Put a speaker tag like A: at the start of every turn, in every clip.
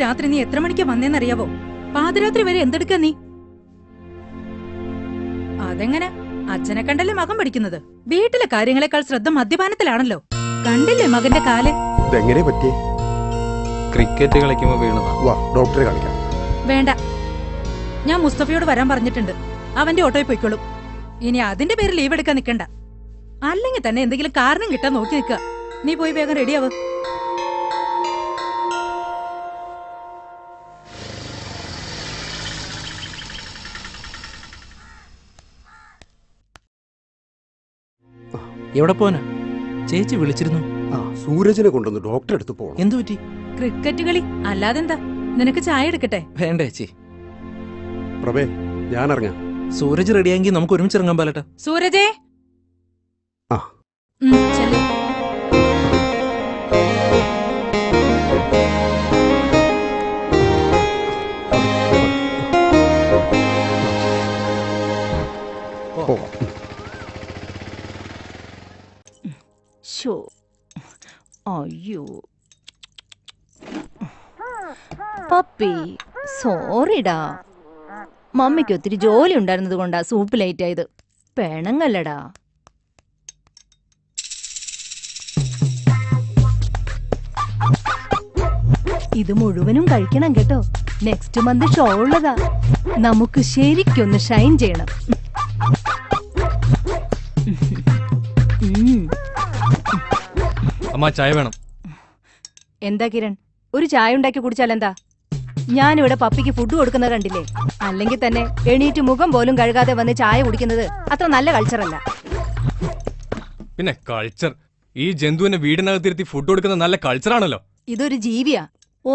A: രാത്രി നീ എത്ര മണിക്കാ വന്നേന്നറിയാവോ? പാതിരാത്രി വരെ എന്തെടുക്കാ നീ? അതെങ്ങനെ? അച്ഛനെ കണ്ടല്ലേ മകൻ പഠിക്കുന്നത്? വീട്ടിലെ കാര്യങ്ങളെക്കാൾ ശ്രദ്ധ മദ്യപാനത്തിലാണല്ലോ. കണ്ടില്ലേ മകന്റെ കാല്?
B: ഇതെങ്ങനെ പറ്റി?
C: ക്രിക്കറ്റ് കളിക്കുമ്പോ വീണതാ.
B: വാ ഡോക്ടറെ കാണിക്കാം.
A: വേണ്ട, ഞാൻ മുസ്തഫയോട് വരാൻ പറഞ്ഞിട്ടുണ്ട്. അവന്റെ ഓട്ടോയിൽ പോയിക്കോളും. ഇനി അതിന്റെ പേര് ലീവ് എടുക്കാൻ നിക്കണ്ട. അല്ലെങ്കിൽ തന്നെ എന്തെങ്കിലും കാരണം കിട്ടാൻ നോക്കി നിൽക്കുക. നീ പോയി വേഗം റെഡിയാവ്.
C: എവിടെ പോനാ? ചേച്ചി വിളിച്ചിരുന്നു.
B: സൂരജിനെ കൊണ്ടൊന്ന് ഡോക്ടറെ അടുത്ത് പോകണം.
C: എന്തു പറ്റി?
A: ക്രിക്കറ്റ് കളി അല്ലാതെന്താ? നിനക്ക് ചായ എടുക്കട്ടെ?
C: വേണ്ട ചേച്ചി.
B: പ്രഭേ, ഞാൻ ഇറങ്ങാം.
C: സൂരജ് റെഡിയായെങ്കിൽ നമുക്ക് ഒരുമിച്ച് ഇറങ്ങാൻ പാലട്ടെ.
A: സൂരജേ, ചെല്ലു.
D: അയ്യോ പപ്പി, സോറിടാ. മമ്മിക്ക് ഒത്തിരി ജോലി ഉണ്ടായിരുന്നത് കൊണ്ടാ സൂപ്പ് ലേറ്റ് ആയത്. പെണങ്ങല്ലടാ. ഇത് മുഴുവനും കഴിക്കണം കേട്ടോ. നെക്സ്റ്റ് മന്ത് ഷോ ഉള്ളതാ. നമുക്ക് ശരിക്കൊന്ന് ഷൈൻ ചെയ്യണം.
C: അമ്മ ചായ വേണം.
D: എന്താ കിരൺ, ഒരു ചായ ഉണ്ടാക്കി കുടിച്ചാൽ എന്താ? ഞാനിവിടെ പപ്പിക്ക് ഫുഡ് കൊടുക്കുന്നത് കണ്ടില്ലേ? അല്ലെങ്കിൽ തന്നെ എണീറ്റ് മുഖം പോലും കഴുകാതെ വന്ന് ചായ കുടിക്കുന്നത് അത്ര നല്ല കൾച്ചറല്ല.
C: പിന്നെ കൾച്ചർ, ഈ ജന്തുവിനെ വീടിനകത്തിരുത്തി ഫുഡ് കൊടുക്കുന്ന നല്ല കൾച്ചറാണല്ലോ.
D: ഇതൊരു ജീവിയാ.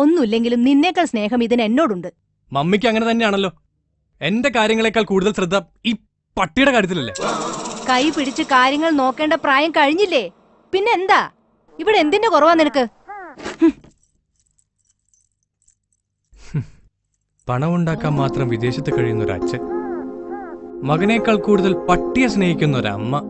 D: ഒന്നുമില്ലെങ്കിലും നിന്നേക്കാൾ സ്നേഹം ഇതിന് എന്നോടുണ്ട്.
C: മമ്മിക്ക് അങ്ങനെ തന്നെയാണല്ലോ. എന്റെ കാര്യങ്ങളെക്കാൾ കൂടുതൽ ശ്രദ്ധ ഈ പട്ടിയുടെ കാര്യത്തിലല്ലേ?
D: കൈ പിടിച്ച് കാര്യങ്ങൾ നോക്കേണ്ട പ്രായം കഴിഞ്ഞില്ലേ? പിന്നെ എന്താ ഇവിടെ എന്തിന്റെ കുറവാ നിനക്ക്?
C: പണമുണ്ടാക്കാൻ മാത്രം വിദേശത്ത് കഴിയുന്ന ഒരു അച്ഛൻ, മകനേക്കാൾ കൂടുതൽ പട്ടിയെ സ്നേഹിക്കുന്ന ഒരമ്മ.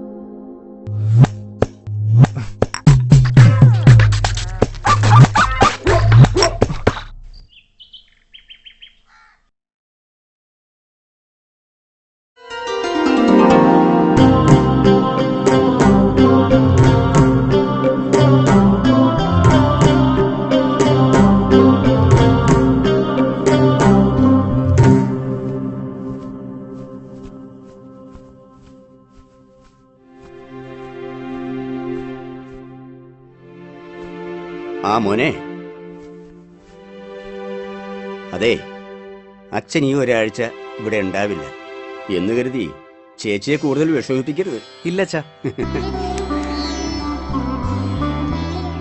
E: ആ മോനെ, അതെ, അച്ഛൻ ഈ ഒരാഴ്ച ഇവിടെ ഉണ്ടാവില്ല എന്ന് കരുതി ചേച്ചിയെ കൂടുതൽ വിഷമിപ്പിക്കരുത്.
F: ഇല്ലച്ചാ.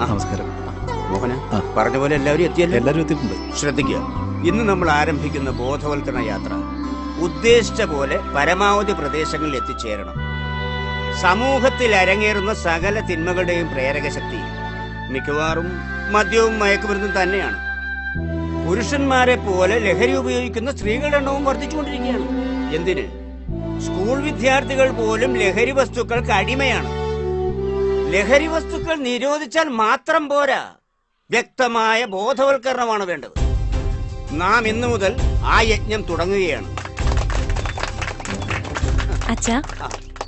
E: നമസ്കാരം മോഹന. പറഞ്ഞ പോലെ എല്ലാവരും എത്തിയല്ലോ?
F: എല്ലാവരും എത്തിയിട്ടുണ്ട്.
E: ശ്രദ്ധിക്കുക, ഇന്ന് നമ്മൾ ആരംഭിക്കുന്ന ബോധവൽക്കരണ യാത്ര ഉദ്ദേശിച്ച പോലെ പരമാവധി പ്രദേശങ്ങളിൽ എത്തിച്ചേരണം. സമൂഹത്തിൽ അരങ്ങേറുന്ന സകല തിന്മകളുടെയും പ്രേരക ശക്തി മിക്കവാറും മദ്യവും മയക്കുമരുന്നും തന്നെയാണ്. പുരുഷന്മാരെ പോലെ ലഹരി ഉപയോഗിക്കുന്ന സ്ത്രീകളുടെ എണ്ണവും വർദ്ധിച്ചുകൊണ്ടിരിക്കുകയാണ്. എന്തിന്? സ്കൂൾ വിദ്യാർത്ഥികൾ പോലും ലഹരി വസ്തുക്കൾക്ക് അടിമയാണ്. ലഹരി വസ്തുക്കൾ നിരോധിച്ചാൽ മാത്രം പോരാ, വ്യക്തമായ ബോധവൽക്കരണമാണ് വേണ്ടത്. നാം ഇന്നു മുതൽ ആ യജ്ഞം തുടങ്ങുകയാണ്.
G: അച്ഛാ,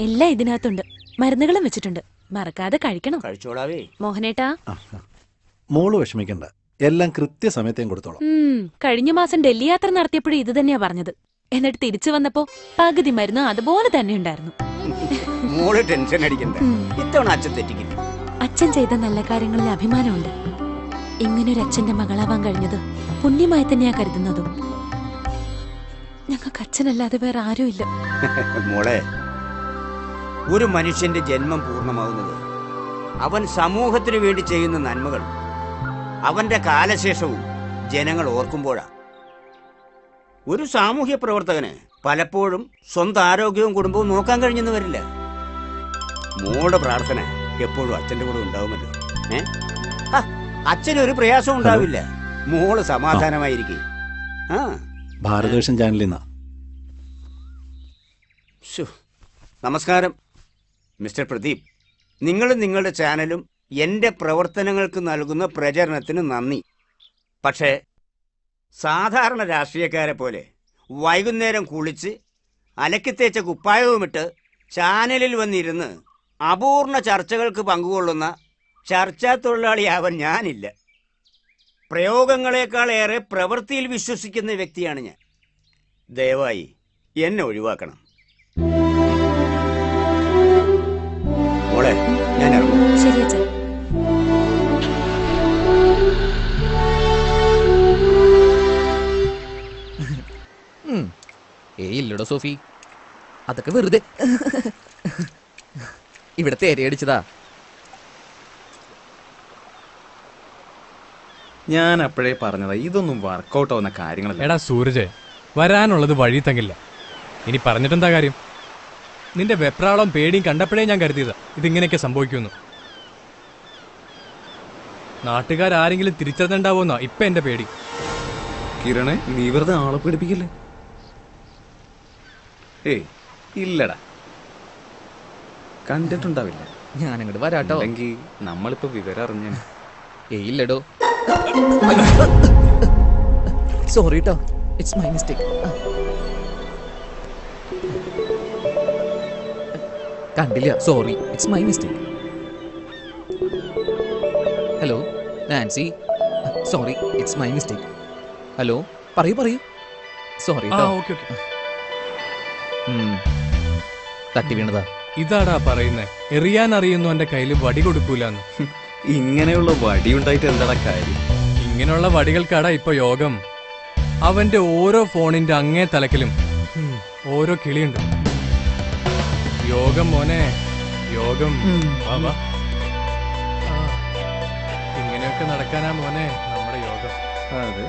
G: എല്ലാം ഇതിനകത്തുണ്ട്. മരുന്നുകളും വെച്ചിട്ടുണ്ട്, മറക്കാതെ കഴിക്കണം.
E: കഴിച്ചോളാവേ
G: മോഹനേട്ടാ.
F: മോള് വിഷമിക്കണ്ട, എല്ലാം കൃത്യസമയത്തേയും കൊടുത്തോളാം.
G: കഴിഞ്ഞ മാസം ഡൽഹി യാത്ര നടത്തിയപ്പോഴും ഇത് തന്നെയാ പറഞ്ഞത്. എന്നിട്ട് തിരിച്ചു വന്നപ്പോ പകുതി മരുന്ന് അതുപോലെ തന്നെ ഉണ്ടായിരുന്നു.
E: മോള് ടെൻഷൻ അടിക്കണ്ട, ഇത്തവണ അച്ഛൻ തെറ്റിക്കില്ല.
G: അച്ഛൻ ചെയ്ത നല്ല കാര്യങ്ങളിൽ അഭിമാനമുണ്ട്. ഇങ്ങനൊരു അച്ഛന്റെ മകളാവാൻ കഴിഞ്ഞത് പുണ്യമായി തന്നെയാ കരുതുന്നതും. ഞങ്ങൾക്ക് അച്ഛനല്ലാതെ വേറെ ആരുമില്ല.
E: മോളെ, ഒരു മനുഷ്യന്റെ ജന്മം പൂർണ്ണമാവുന്നത് അവൻ സമൂഹത്തിനു വേണ്ടി ചെയ്യുന്ന നന്മകൾ അവന്റെ കാലശേഷവും ജനങ്ങൾ ഓർക്കുമ്പോഴാ. ഒരു സാമൂഹ്യ പ്രവർത്തകന് പലപ്പോഴും സ്വന്തം ആരോഗ്യവും കുടുംബവും നോക്കാൻ കഴിഞ്ഞെന്ന് വരില്ല. മോളുടെ പ്രാർത്ഥന എപ്പോഴും അച്ഛന്റെ കൂടെ ഉണ്ടാവുമല്ലോ. അച്ഛനൊരു പ്രയാസം ഉണ്ടാവില്ല. മോള് സമാധാനമായിരിക്കും.
F: ഭാരതവേഷൻ ചാനലിൽ നിന്നാ.
E: നമസ്കാരം മിസ്റ്റർ പ്രദീപ്. നിങ്ങളും നിങ്ങളുടെ ചാനലും എൻ്റെ പ്രവർത്തനങ്ങൾക്ക് നൽകുന്ന പ്രചരണത്തിന് നന്ദി. പക്ഷേ സാധാരണ രാഷ്ട്രീയക്കാരെ പോലെ വൈകുന്നേരം കുളിച്ച് അലക്കിത്തേച്ച കുപ്പായവുമിട്ട് ചാനലിൽ വന്നിരുന്ന് അപൂർണ ചർച്ചകൾക്ക് പങ്കുകൊള്ളുന്ന ചർച്ചാ തൊഴിലാളിയാവാൻ ഞാനില്ല. പ്രയോഗങ്ങളെക്കാളേറെ പ്രവൃത്തിയിൽ വിശ്വസിക്കുന്ന വ്യക്തിയാണ് ഞാൻ. ദയവായി എന്നെ ഒഴിവാക്കണം. മോളെ, ഞാൻ ഇറങ്ങും.
G: ശരി അച്ഛൻ.
H: ഇല്ലടോ സോഫി, അതൊക്കെ വെറുതെ ഇവിടെ തേരയടിച്ചതാ.
I: ഞാൻ അപ്പോഴേ പറഞ്ഞതാ, ഇതൊന്നും വർക്കൗട്ട് ആവുന്ന കാര്യങ്ങളല്ല.
C: എടാ സൂരജ്, വരാനുള്ളത് വഴി തങ്ങില്ല. ഇനി പറഞ്ഞിട്ടെന്താ കാര്യം? നിന്റെ വെപ്രാളം പേടിയും കണ്ടപ്പോഴേ ഞാൻ കരുതിയതാ ഇതിങ്ങനെയൊക്കെ സംഭവിക്കുമെന്ന്. നാട്ടുകാരെങ്കിലും തിരിച്ചറിഞ്ഞിട്ടുണ്ടാവുമെന്നാ ഇപ്പൊ എന്റെ പേടി.
I: കിരണേ, നീ വെറുതെ ആളെ പേടിപ്പിക്കല്ലേ. ഏയ് ഇല്ലടാ, കണ്ടിട്ടുണ്ടാവില്ല.
H: ഞാനങ്ങോട്ട് വരാട്ടോ.
I: അല്ലെങ്കിൽ നമ്മളിപ്പോ വിവരം അറിഞ്ഞ.
H: ഇല്ലടോ, സോറി ട്ടോ, ഇറ്റ്സ് മൈ മിസ്റ്റേക്ക്. കണ്ടില്ല, sorry, it's my mistake. Hello Nancy, sorry, it's my mistake. Hello, പറയൂ പറയൂ. സോറി ട്ടോ. തട്ടി വീണതാ.
C: ഇതാടാ പറയുന്നേ, എറിയാൻ അറിയുന്നു എന്റെ കയ്യിൽ വടി കൊടുക്കൂലെന്ന്.
I: ഇങ്ങനെയുള്ള വടി ഉണ്ടായിട്ട് എന്താ കാര്യം?
C: ഇങ്ങനെയുള്ള വടികൾക്കാടാ ഇപ്പൊ യോഗം. അവന്റെ ഓരോ ഫോണിന്റെ അങ്ങേ തലക്കിലും ഓരോ കിളിയുണ്ട്. യോഗം മോനെ, യോഗം. ഇങ്ങനെയൊക്കെ നടക്കാനാ മോനെ നമ്മുടെ യോഗം.
I: അതെ.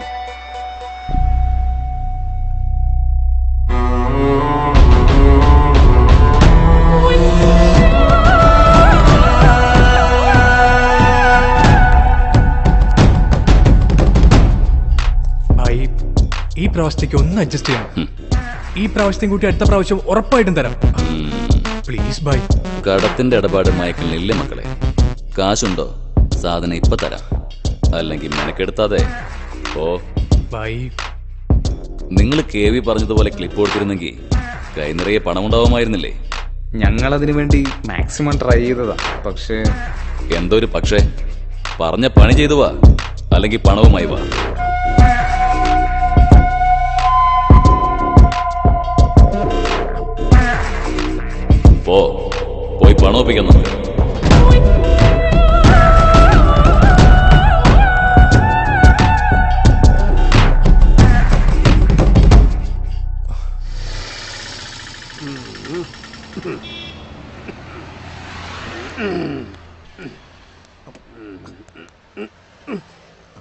C: ഈ പ്രാവശ്യത്തേക്ക് ഒന്ന് അഡ്ജസ്റ്റ് ചെയ്യണം. ഈ പ്രാവശ്യത്തെയും കൂട്ടി അടുത്ത പ്രാവശ്യം ഉറപ്പായിട്ടും തരാം. Please by.
J: കടത്തിന്റെ ഇടപാട് മയക്കലിനില്ലേ മക്കളെ? കാശുണ്ടോ? സാധനം ഇപ്പൊ തരാം, അല്ലെങ്കിൽ മെനക്കെടുത്താതെ ഓ
C: ബൈ.
J: നിങ്ങൾ KV പറഞ്ഞതുപോലെ ക്ലിപ്പ് കൊടുത്തിരുന്നെങ്കിൽ കൈ നിറയെ പണം ഉണ്ടാവുമായിരുന്നില്ലേ?
I: ഞങ്ങളതിനു വേണ്ടി മാക്സിമം ട്രൈ ചെയ്തതാ. പക്ഷേ
J: എന്തൊരു പക്ഷേ? പറഞ്ഞ പണി ചെയ്തു വാ, അല്ലെങ്കിൽ പണവുമായി വാ. പോയി പണം ഒപ്പിക്കുന്നു.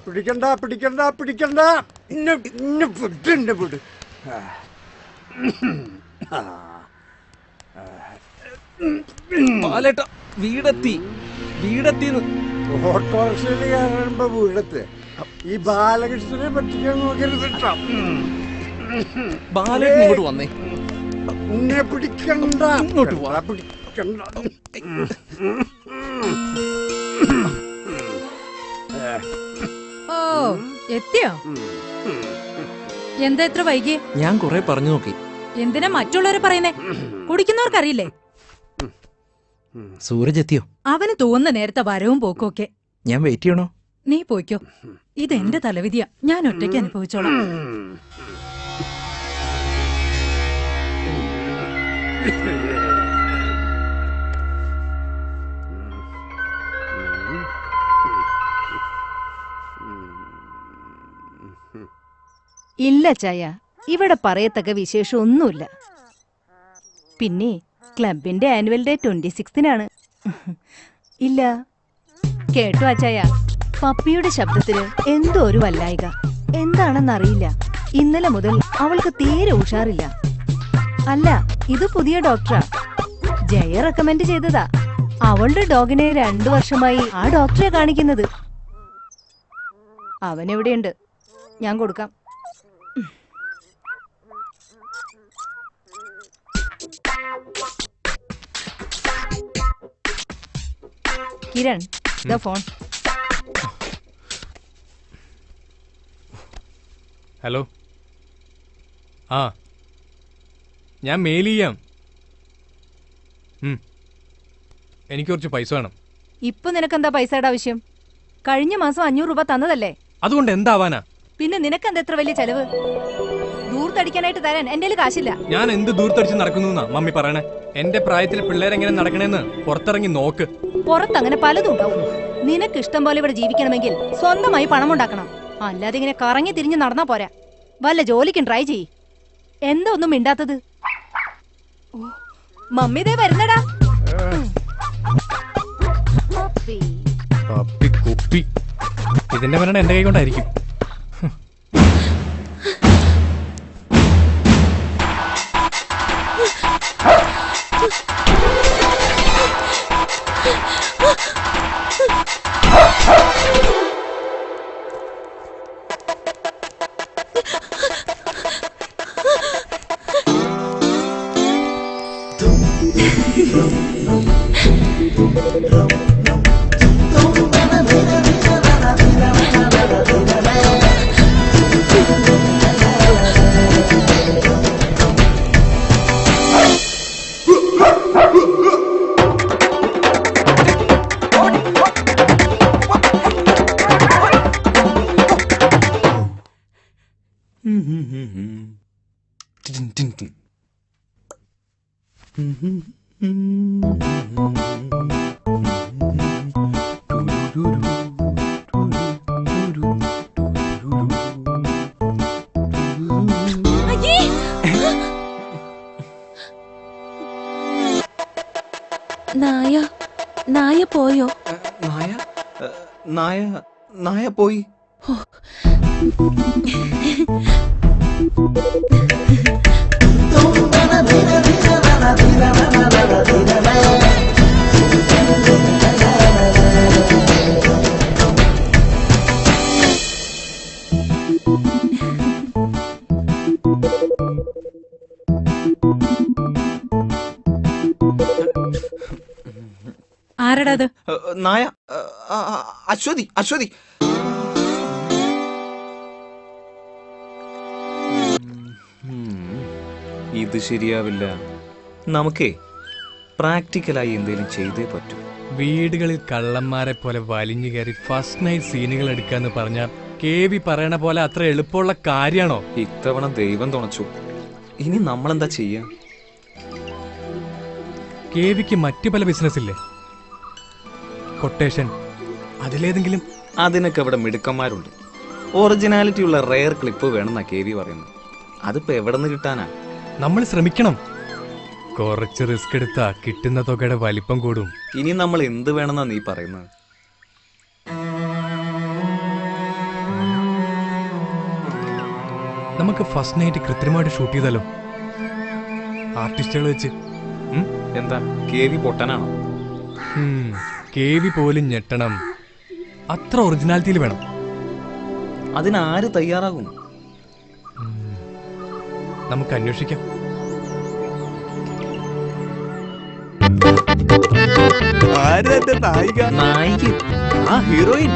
B: പിടിക്കണ്ട പിടിക്കണ്ട പിടിക്കണ്ട. എന്നെ വിട്.
H: ബാലേട്ട വീടെത്തി
B: ഓട്ടോറിക്ഷയിൽ കയറുമ്പോ വീടത്ത് ഈ ബാലകൃഷ്ണനെ പറ്റിക്കാൻ നോക്കരുത് കേട്ടോ.
H: ബാലേട്ടൻ ഇങ്ങോട്ട് വന്നേ.
B: എന്നെ പിടിക്കണ്ട.
H: ഇങ്ങോട്ട് വാ.
B: പിടിക്കണ്ട.
A: ഓ എത്തിയോ? എന്താ ഇത്ര വൈകി?
H: ഞാൻ കുറെ പറഞ്ഞു നോക്കി.
A: എന്തിനാ മറ്റുള്ളവരെ പറയുന്നേ? കുടിക്കുന്നവർക്കറിയില്ലേ?
H: സൂരജ് എത്തിയോ?
A: അവന് തോന്നുന്ന നേരത്തെ വരവും പോക്കും ഒക്കെ.
H: ഞാൻ വെയിറ്റ് ചെയ്യണോ?
A: നീ പോയിക്കോ. ഇതെന്റെ തലവിധിയാ. ഞാൻ ഒറ്റയ്ക്ക് അനുഭവിച്ചോളാം.
D: ഇല്ല ചായ, ഇവിടെ പറയത്തക്ക വിശേഷം ഒന്നുമില്ല. പിന്നെ ക്ലബിന്റെ ആനുവൽ ഡേ 26-നാണ്. ഇല്ല കേട്ടോ അച്ചായ, പപ്പിയുടെ ശബ്ദത്തിന് എന്തോ ഒരു വല്ലായിക. എന്താണെന്നറിയില്ല. ഇന്നലെ മുതൽ അവൾക്ക് തീരെ ഉഷാറില്ല. അല്ല, ഇത് പുതിയ ഡോക്ടറാ. ജയ റെക്കമെൻഡ് ചെയ്തതാ. അവളുടെ ഡോഗിനെ 2 വർഷമായി ആ ഡോക്ടറെ കാണിക്കുന്നത്. അവനെവിടെയുണ്ട്? ഞാൻ കൊടുക്കാം. കിരൺ, ദാ ഫോൺ.
C: ഹലോ. ആ, ഞാൻ മെയിൽ ചെയ്യാം. എനിക്ക് കുറച്ച് പൈസ വേണം.
D: ഇപ്പൊ നിനക്കെന്താ പൈസയുടെ ആവശ്യം? കഴിഞ്ഞ മാസം 500 രൂപ തന്നതല്ലേ?
C: അതുകൊണ്ട് എന്താവാനാ?
D: പിന്നെ നിനക്കെന്താ എത്ര വലിയ ചെലവ്? ദൂർത്തടിക്കാനായിട്ട് തരാൻ എന്റെ കാശില്ല.
C: ഞാൻ എന്ത് ദൂരത്തടിച്ച് നടക്കുന്നു മമ്മി പറയണേ? എന്റെ പ്രായത്തിലെ പിള്ളേരെങ്ങനെ നടക്കണേന്ന് പുറത്തിറങ്ങി നോക്ക്.
D: പുറത്തങ്ങനെ പലതും ഉണ്ടാവും. നിനക്ക് ഇഷ്ടം പോലെ ഇവിടെ ജീവിക്കണമെങ്കിൽ സ്വന്തമായി പണം ഉണ്ടാക്കണം. അല്ലാതെ ഇങ്ങനെ കറങ്ങി തിരിഞ്ഞ് നടന്നാ പോരാ. വല്ല ജോലിക്കും ട്രൈ ചെയ്യ്. എന്താ ഒന്നും മിണ്ടാത്തത്? മമ്മി ദേ വരുന്നടാ.
C: പപ്പി കുപ്പി. ഇതിന്റെ മരണം എന്റെ കൈ കൊണ്ടായിരിക്കും.
G: നായ പോയോ?
H: നായ പോയി.
A: ആരടാ അത്?
H: നായ. അശ്വതി. ഇത് ശരിയാവില്ല. നമുക്കേ പ്രാക്ടിക്കലായി എന്തെങ്കിലും ചെയ്തേ പറ്റൂ.
C: വീടുകളിൽ കള്ളന്മാരെ പോലെ വലിഞ്ഞു കയറി ഫസ്റ്റ് നൈറ്റ് സീനുകൾ എടുക്കാന്ന് പറഞ്ഞാൽ കേവി പറയണ പോലെ അത്ര എളുപ്പമുള്ള കാര്യാണോ?
H: ഇത്തവണ ദൈവം തുണച്ചു. ഇനി നമ്മളെന്താ ചെയ്യാ?
C: കേവിക്ക് മറ്റു പല ബിസിനസ് ഇല്ലേ? കൊട്ടേഷൻ, അതിലേതെങ്കിലും?
H: അതിനൊക്കെ ഇവിടെ മിടുക്കന്മാരുണ്ട്. ഒറിജിനാലിറ്റി ഉള്ള റെയർ ക്ലിപ്പ് വേണമെന്നാ കേവി പറയുന്നത്. അതിപ്പോ എവിടെ നിന്ന് കിട്ടാനാ?
C: നമ്മൾ ശ്രമിക്കണം. കുറച്ച് റിസ്ക് എടുത്താ കിട്ടുന്ന തുകയുടെ വലിപ്പം കൂടും.
I: ഇനി നമ്മൾ എന്ത് വേണമെന്നാ നീ പറയുന്നത്?
C: നമുക്ക് ഫസ്റ്റ് നൈറ്റ് കൃത്രിമമായിട്ട് ഷൂട്ട് ചെയ്താലോ, ആർട്ടിസ്റ്റുകൾ വെച്ച്?
I: എന്താ കേവി പൊട്ടനാണോ?
C: കേവി പോലും ഞെട്ടണം, അത്ര ഒറിജിനാലിറ്റിയിൽ വേണം.
I: അതിനാര് തയ്യാറാകും?
C: നമുക്ക് അന്വേഷിക്കാം.
I: ഹീറോയിൻ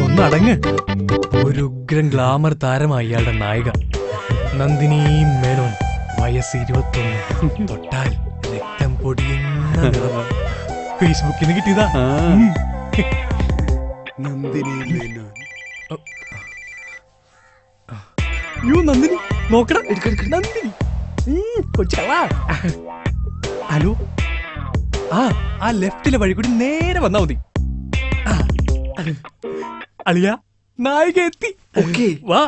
C: ഒന്നടങ്ങ്. ഒരു ഉഗ്രൻ ഗ്ലാമർ താരമായി ഇയാളുടെ നായിക നന്ദിനി മേനോൻ. വയസ്സ് 21. തൊട്ടാൽ രക്തം പൊടിയുന്ന നിറം. ഫേസ്ബുക്കിന് കിട്ടിയതാ.
B: നന്ദിനി മേനോൻ.
C: നന്ദിനി നോക്കണം. നന്ദിനി ഹലോ. ആ ലെഫ്റ്റിലെ വഴി കൂടി നേരെ വന്നാ മതി. അളിയ, നായിക എത്തി. വാ.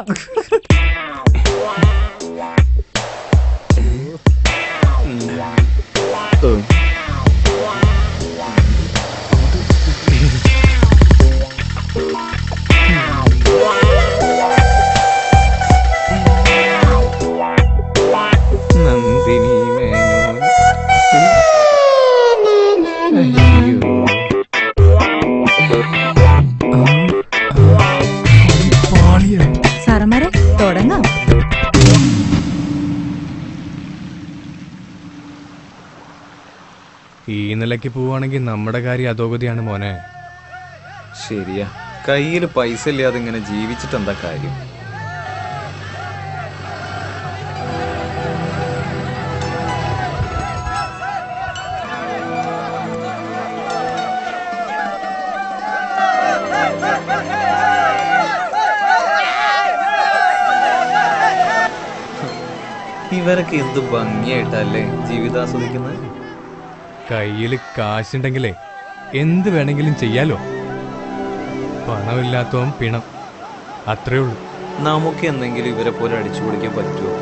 I: നന്ദിനി മേനോൻ.
A: സാറന്മാരെ തുടങ്ങാം.
C: ഈ നിലയ്ക്ക് പോവാണെങ്കിൽ നമ്മുടെ കാര്യം അധോഗതിയാണ് മോനെ.
I: ശരിയാ, കയ്യിൽ പൈസ ഇല്ലാതെ ഇങ്ങനെ ജീവിച്ചിട്ട് എന്താ കാര്യം? ഇവരൊക്കെ എന്ത് ഭംഗിയായിട്ടല്ലേ ജീവിതാസ്വദിക്കുന്നത്.
C: കയ്യിൽ കാശുണ്ടെങ്കിലേ എന്ത് വേണമെങ്കിലും ചെയ്യാലോ. പണമില്ലാത്തവൻ പിണം, അത്രേ ഉള്ളൂ.
I: നമുക്ക് എന്തെങ്കിലും ഇവരെ പോലെ അടിച്ചു പൊളിക്കാൻ പറ്റുമോ?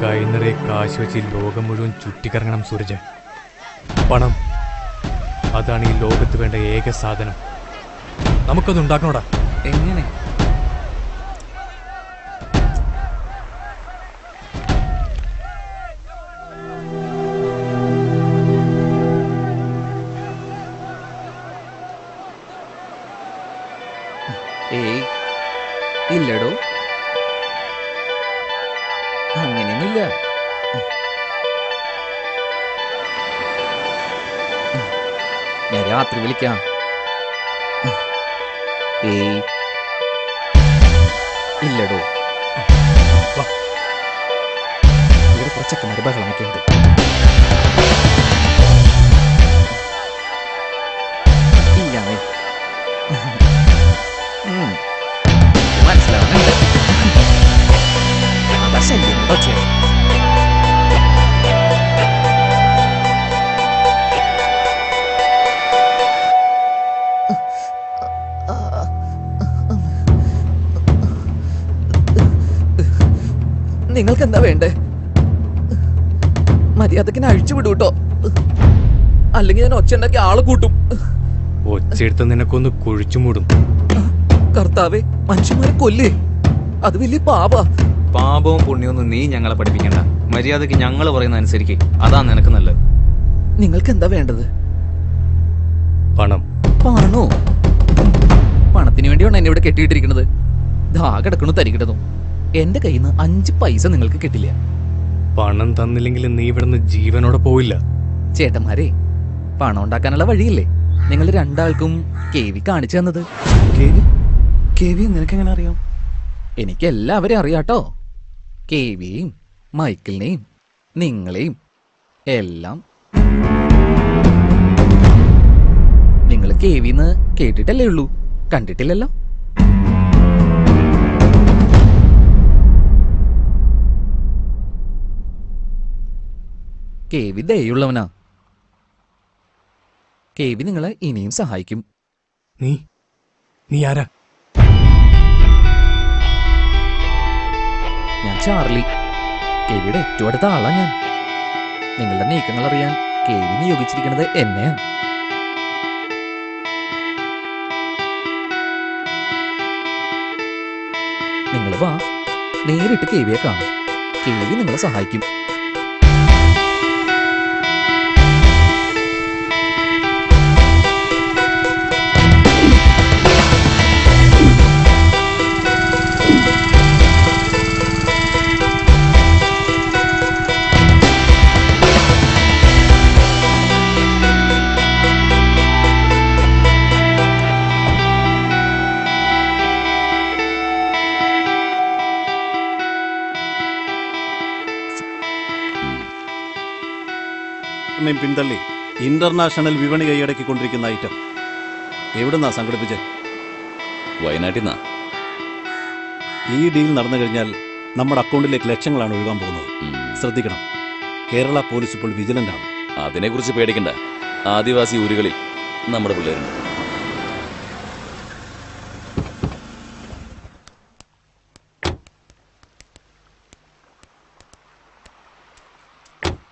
C: കൈ നിറയെ കാശ് വെച്ച് ലോകം മുഴുവൻ ചുറ്റിക്കറങ്ങണം സൂരജ്. പണം, അതാണ് ഈ ലോകത്ത് വേണ്ട ഏക സാധനം. നമുക്കത് ഉണ്ടാക്കണോടാ.
I: എങ്ങനെ? ഏയ് ഇല്ലടോ, അങ്ങനെയൊന്നുമില്ല. ഞാൻ രാത്രി വിളിക്കാം. ഏയ് ഇല്ലടോ. ഇവിടെ കുറച്ചൊക്കെ ബഹളം വയ്ക്കുന്നുണ്ട്. ഇല്ലാന്നേ മനസ്സിലാവുന്നുണ്ട്. അതാ ശല്യം. ഓക്കെ, നിങ്ങൾക്ക് എന്താ വേണ്ടേ? മര്യാദക്കിനെ അഴിച്ചു വിടൂട്ടോ, അല്ലെങ്കിൽ ഞാൻ ഒച്ച ഉണ്ടാക്കി ആളെ കൂട്ടും.
C: ഒച്ചെടുത്ത് നിനക്കൊന്ന് കുഴിച്ചു മൂടും.
I: കർത്താവേ, മനുഷ്യന്മാരെ കൊല്ലേ, അത് വലിയ പാപാ. പാപവും പുണ്യവും നീ ഞങ്ങളെ പഠിപ്പിക്കണ്ട. മര്യാദക്ക് ഞങ്ങൾ പറയുന്ന അനുസരിക്ക്, അതാ നിനക്ക് നല്ലത്. നിങ്ങൾക്ക് എന്താ വേണ്ടത്?
C: പണം.
I: പണോ? പണത്തിന് വേണ്ടിയാണ് എന്നെ ഇവിടെ കെട്ടിയിട്ടിരിക്കുന്നത്. ദാ കിടക്കണു തരികിടന്നു. എന്റെ കയ്യിൽ നിന്ന് 5 പൈസ നിങ്ങൾക്ക് കിട്ടില്ല.
C: പണം തന്നില്ലെങ്കിൽ നീ ഇവിടുന്ന് ജീവനോടെ പോവില്ല.
I: ചേട്ടന്മാരെ, പണം ഉണ്ടാക്കാനുള്ള വഴിയില്ലേ നിങ്ങൾ രണ്ടാൾക്കും കേവി കാണിച്ചു തന്നത്? കേവി നിനക്കെങ്ങനെ അറിയാം? എനിക്ക് എല്ലാവരെയും അറിയാട്ടോ. കേവിയെയും മൈക്കിളിനെയും നിങ്ങളെയും എല്ലാം. നിങ്ങൾ കേവിന്ന് കേട്ടിട്ടല്ലേ ഉള്ളൂ, കണ്ടിട്ടില്ലല്ലോ. കേവി ദയുള്ളവനാ. കേവി നിങ്ങളെ ഇനിയും സഹായിക്കും.
C: നീ ആരാ?
I: ഞാൻ ചാർലി, കേവിയുടെ ഏറ്റവും അടുത്ത ആളാ ഞാൻ. നിങ്ങളുടെ നീക്കങ്ങൾ അറിയാൻ കേവി നിയോഗിച്ചിരിക്കുന്നത് എന്നെയാണ്.
H: നിങ്ങൾ വാ, നേരിട്ട് കേവിയെ കാണും. കേവി നിങ്ങളെ സഹായിക്കും.
F: പിന്തള്ളി ഇന്റർനാഷണൽ വിപണി കൈയടക്കിക്കൊണ്ടിരിക്കുന്ന ഐറ്റം എവിടുന്നാ സംഘടിപ്പിച്ചത്?
J: വയനാട്ടിൽ നിന്നാ.
F: ഈ ഡീൽ നടന്നു കഴിഞ്ഞാൽ നമ്മുടെ അക്കൗണ്ടിലേക്ക് ലക്ഷങ്ങളാണ് ഒഴുകാൻ പോകുന്നത്. ശ്രദ്ധിക്കണം, കേരള പോലീസ് ഇപ്പോൾ വിജിലന്റ് ആണ്.
J: അതിനെക്കുറിച്ച് പേടിക്കണ്ട. ആദിവാസി ഊരുകളിൽ നമ്മുടെ പിള്ളേരുണ്ട്.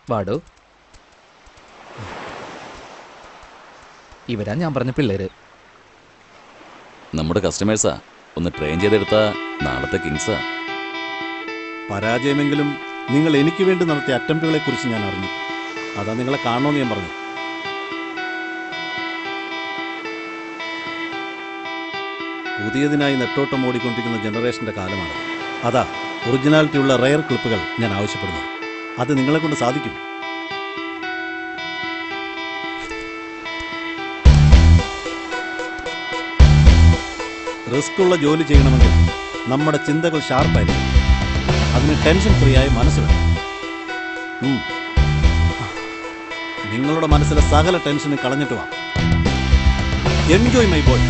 H: വാടോ, ഇവരാ ഞാൻ പറഞ്ഞ പിള്ളേര്.
J: നമ്മുടെ കസ്റ്റമേഴ്സാ. ഒന്ന് ട്രെയിൻ ചെയ്തെടുത്ത നാളത്തെ കിങ്സാ.
F: പരാജയമെങ്കിലും നിങ്ങൾ എനിക്ക് വേണ്ടി നടത്തിയ അറ്റംപ്റ്റുകളെ കുറിച്ച് ഞാൻ അറിഞ്ഞു. അതാ നിങ്ങളെ കാണണമെന്ന് ഞാൻ പറഞ്ഞു. പുതിയതിനായി നെട്ടോട്ടം ഓടിക്കൊണ്ടിരിക്കുന്ന ജനറേഷന്റെ കാലമാണ്. അതാ ഒറിജിനാലിറ്റിയുള്ള റയർ ക്ലിപ്പുകൾ ഞാൻ ആവശ്യപ്പെടുന്നത്. അത് നിങ്ങളെ കൊണ്ട് സാധിക്കും. റിസ്ക് ഉള്ള ജോലി ചെയ്യണമെങ്കിൽ നമ്മുടെ ചിന്തകൾ ഷാർപ്പായിരിക്കും. അതിന് ടെൻഷൻ ഫ്രീ ആയ മനസ്സ് വേണം. നിങ്ങളുടെ മനസ്സിലെ സകല ടെൻഷനും കളഞ്ഞിട്ട് വാ. Enjoy my boy.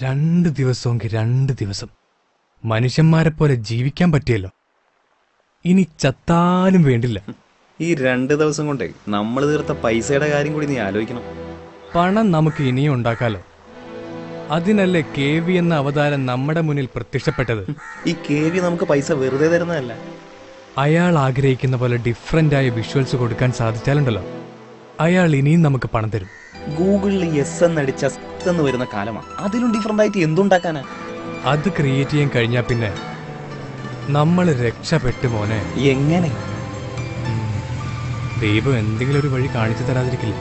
C: 2 ദിവസമെങ്കിൽ 2 ദിവസം മനുഷ്യന്മാരെ പോലെ ജീവിക്കാൻ പറ്റിയല്ലോ. ഇനി ചത്താലും വേണ്ടില്ല.
I: ഈ 2 ദിവസം കൊണ്ടേ നമ്മൾ തീർത്ത പൈസയുടെ കാര്യം കൂടി നീ ആലോചിക്കണം.
C: പണം നമുക്ക് ഇനിയും ഉണ്ടാക്കാലോ. അതിനല്ലേ KV എന്ന അവതാരം നമ്മുടെ മുന്നിൽ പ്രത്യക്ഷപ്പെട്ടത്.
I: ഈ KV നമുക്ക് പൈസ വെറുതെ തരുന്നതല്ല.
C: അയാൾ ആഗ്രഹിക്കുന്ന പോലെ ഡിഫറൻ്റ് ആയ വിഷ്വൽസ് കൊടുക്കാൻ സാധിച്ചാലുണ്ടല്ലോ, അയാൾ ഇനിയും നമുക്ക് പണം തരും.
I: ഗൂഗിളിൽ യെസ് എന്നടിച്ച എന്ന് വരുന്ന കാലമാണ്. അതിലും ഡിഫറൻ്റ് ആയിട്ട് എന്തുണ്ടാക്കാനാ?
C: അത് ക്രിയേറ്റ് ചെയ്യാൻ കഴിഞ്ഞാൽ പിന്നെ നമ്മൾ രക്ഷപ്പെട്ടു മോനെ.
I: എങ്ങനെ?
C: ദൈവം എന്തെങ്കിലും ഒരു വഴി കാണിച്ചു തരാതിരിക്കില്ല.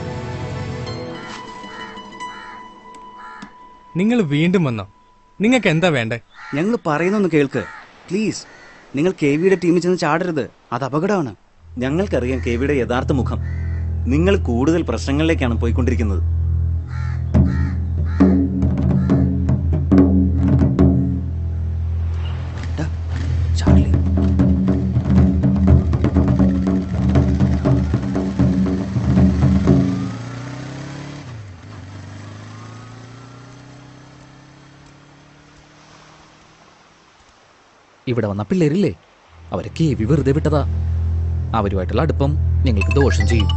C: നിങ്ങൾ വീണ്ടും വന്നോ? നിങ്ങൾക്ക് എന്താ വേണ്ടേ?
E: ഞങ്ങൾ പറയുന്നൊന്ന് കേൾക്ക് പ്ലീസ്. നിങ്ങൾ KVയുടെ ടീമിൽ ചെന്ന് ചാടരുത്, അത് അപകടമാണ്.
I: ഞങ്ങൾക്കറിയാം KVയുടെ യഥാർത്ഥ മുഖം. നിങ്ങൾ കൂടുതൽ പ്രശ്നങ്ങളിലേക്കാണ് പോയിക്കൊണ്ടിരിക്കുന്നത്.
E: ചാർലി,
H: ഇവിടെ വന്ന പിള്ളേരില്ലേ, അവരെ KV വെറുതെ വിട്ടതാ. അവരുമായിട്ടുള്ള അടുപ്പം ഞങ്ങൾക്ക് ദോഷം ചെയ്യും.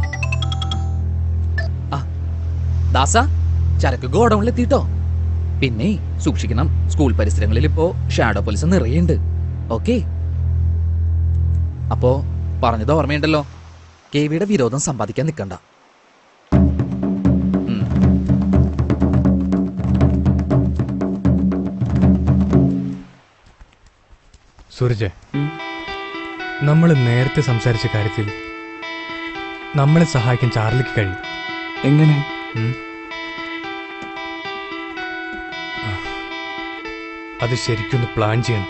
H: ആ ദാസ, ചരക്ക് ഗോഡൌണിലെത്തിട്ടോ. പിന്നെ സൂക്ഷിക്കണം, സ്കൂൾ പരിസരങ്ങളിൽ ഇപ്പോ ഷാഡോ പോലീസ് നിറയുണ്ട്. ഓക്കെ, അപ്പോ പറഞ്ഞത് ഓർമ്മയുണ്ടല്ലോ, KVയുടെ വിരോധം സമ്പാദിക്കാൻ നിൽക്കണ്ട.
C: സൂരജ്, നമ്മൾ നേരത്തെ സംസാരിച്ച കാര്യത്തിൽ നമ്മളെ സഹായിക്കാൻ ചാർലിക്ക് കഴിയും.
I: എങ്ങനെ?
C: അത് ശരിക്കൊന്ന് പ്ലാൻ ചെയ്യണം.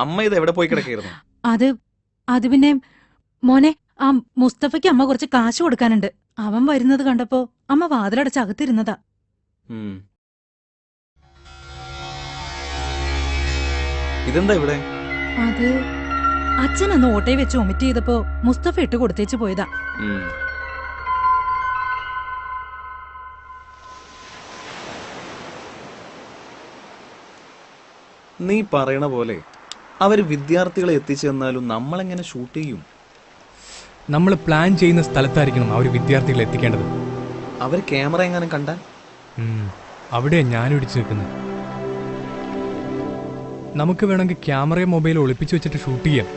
I: അമ്മ ഇത് എവിടെ പോയി കിടക്കായിരുന്നു?
A: അത് പിന്നെ മോനെ, ആ മുസ്തഫയ്ക്ക് അമ്മ കുറച്ച് കാശ് കൊടുക്കാനുണ്ട്. അവൻ വരുന്നത് കണ്ടപ്പോ അമ്മ വാതിലടച്ച് അകത്തിരുന്നതാ.
I: ഇതെന്താ ഇവിടെ?
A: അത് അച്ഛൻ അന്ന് ഓട്ടയെ വെച്ച് ഒമിറ്റ് ചെയ്തപ്പോ മുസ്തഫ ഇട്ട് കൊടുത്തേച്ച് പോയതാ.
I: നീ പറയണ പോലെ അവര് വിദ്യാർത്ഥികളെ എത്തിച്ചെന്നാലും നമ്മളെങ്ങനെ ഷൂട്ട് ചെയ്യും?
C: നമ്മൾ പ്ലാൻ ചെയ്യുന്ന സ്ഥലത്തായിരിക്കണം അവർ വിദ്യാർത്ഥികളെ എത്തിക്കേണ്ടത്.
I: അവർ ക്യാമറ എങ്ങനെ കണ്ടാൽ?
C: അവിടെയാ ഞാൻ ഇടിച്ചു നിൽക്കുന്നത്. നമുക്ക് വേണമെങ്കിൽ ക്യാമറയും മൊബൈലും ഒളിപ്പിച്ചു വെച്ചിട്ട് ഷൂട്ട് ചെയ്യാം.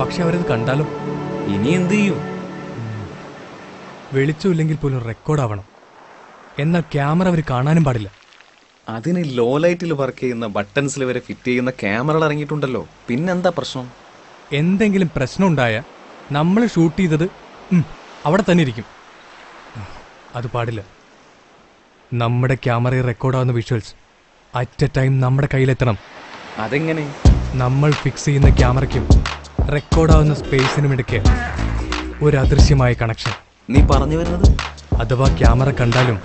C: പക്ഷെ അവരത് കണ്ടാലോ?
I: ഇനി എന്ത് ചെയ്യും?
C: വെളിച്ചമില്ലെങ്കിൽ പോലും റെക്കോർഡ് ആവണം. എന്നാൽ ക്യാമറ അവർ കാണാനും പാടില്ല.
I: അതിന് ലോ ലൈറ്റിൽ വർക്ക് ചെയ്യുന്ന ബട്ടൺസിൽ വരെ ഫിറ്റ് ചെയ്യുന്ന ക്യാമറകൾ ഇറങ്ങിയിട്ടുണ്ടല്ലോ. പിന്നെന്താ പ്രശ്നം?
C: എന്തെങ്കിലും പ്രശ്നം ഉണ്ടായാൽ നമ്മൾ ഷൂട്ട് ചെയ്തത് അവിടെ തന്നെ ഇരിക്കും. അത് പാടില്ല. നമ്മുടെ ക്യാമറയിൽ റെക്കോർഡാവുന്ന വിഷ്വൽസ് അറ്റ് എ ടൈം നമ്മുടെ കയ്യിലെത്തണം.
I: അതെങ്ങനെ?
C: നമ്മൾ ഫിക്സ് ചെയ്യുന്ന ക്യാമറയ്ക്കും റെക്കോർഡാവുന്ന സ്പേസിനും ഇടയ്ക്ക് ഒരു അദൃശ്യമായ കണക്ഷൻ.
I: നീ പറഞ്ഞു വരുന്നത്?
C: അഥവാ ക്യാമറ കണ്ടാലും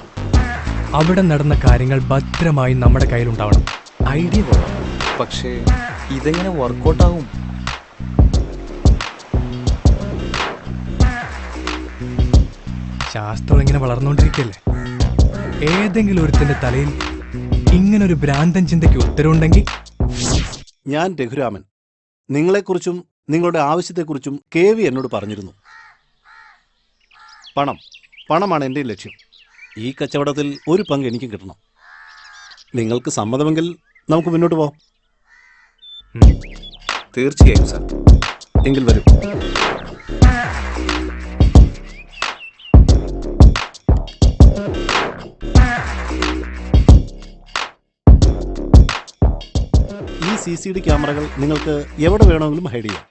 C: അവിടെ നടന്ന കാര്യങ്ങൾ ഭദ്രമായി നമ്മുടെ കയ്യിലുണ്ടാവണം.
I: ഐഡിയ കൊള്ളാം. പക്ഷേ ഇതെങ്ങനെ വർക്കൗട്ടാവും?
C: ശാസ്ത്രം ഇങ്ങനെ വളർന്നുകൊണ്ടിരിക്കല്ലേ. ഏതെങ്കിലും ഒരുത്തിന്റെ തലയിൽ ഇങ്ങനൊരു ഭ്രാന്തൻ ചിന്തയ്ക്ക് ഉത്തരവുണ്ടെങ്കിൽ.
F: ഞാൻ രഘുരാമൻ. നിങ്ങളെക്കുറിച്ചും നിങ്ങളുടെ ആവശ്യത്തെക്കുറിച്ചും KV എന്നോട് പറഞ്ഞിരുന്നു. പണമാണ് എൻ്റെ ലക്ഷ്യം. ഈ കച്ചവടത്തിൽ ഒരു പങ്ക് എനിക്കും കിട്ടണം. നിങ്ങൾക്ക് സമ്മതമെങ്കിൽ നമുക്ക് മുന്നോട്ട് പോകാം.
I: തീർച്ചയായും സാർ.
F: എങ്കിൽ വരൂ. ഈ CCD ക്യാമറകൾ നിങ്ങൾക്ക് എവിടെ വേണമെങ്കിലും ഹൈഡ് ചെയ്യാം.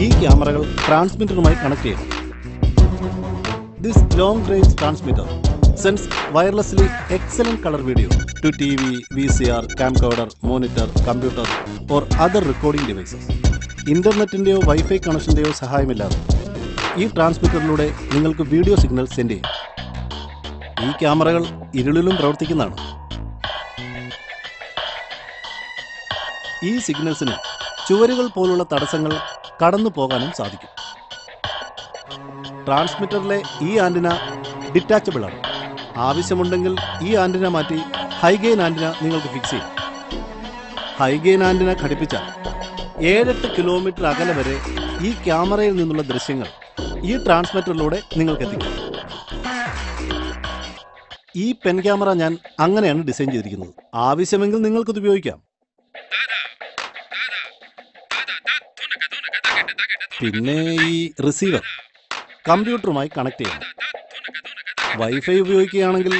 F: ഈ ക്യാമറകൾ ട്രാൻസ്മിറ്ററുമായി കണക്ട് ചെയ്യണം. This long range transmitter sends wirelessly excellent color video to TV, VCR, camcorder, monitor, computer or other recording devices. ഇന്റർനെറ്റിൻ്റെയോ വൈഫൈ കണക്ഷൻ്റെയോ സഹായമില്ലാതെ ഈ ട്രാൻസ്മിറ്ററിലൂടെ നിങ്ങൾക്ക് വീഡിയോ സിഗ്നൽ സെൻഡ് ചെയ്യും. ഈ ക്യാമറകൾ ഇരുളിലും പ്രവർത്തിക്കുന്നതാണ്. ഈ സിഗ്നൽസിന് ചുവരുകൾ പോലുള്ള തടസ്സങ്ങൾ കടന്നു പോകാനും സാധിക്കും. ട്രാൻസ്മിറ്ററിലെ ഈ ആന്റിന ഡിറ്റാച്ചബിൾ ആണ്. ആവശ്യമുണ്ടെങ്കിൽ ഈ ആന്റിന മാറ്റി ഹൈഗെയിൻ ആന്റിന നിങ്ങൾക്ക് ഫിക്സ് ചെയ്യും. ഹൈഗെയിൻ ആന്റിന ഘടിപ്പിച്ചാൽ 7-8 കിലോമീറ്റർ അകലെ വരെ ഈ ക്യാമറയിൽ നിന്നുള്ള ദൃശ്യങ്ങൾ ഈ ട്രാൻസ്മിറ്ററിലൂടെ നിങ്ങൾക്ക് എത്തിക്കും. ഈ പെൻ ക്യാമറ ഞാൻ അങ്ങനെയാണ് ഡിസൈൻ ചെയ്തിരിക്കുന്നത്. ആവശ്യമെങ്കിൽ നിങ്ങൾക്കത് ഉപയോഗിക്കാം. പിന്നെ ഈ റിസീവർ കമ്പ്യൂട്ടറുമായി കണക്ട് ചെയ്യണം. വൈഫൈ ഉപയോഗിക്കുകയാണെങ്കിൽ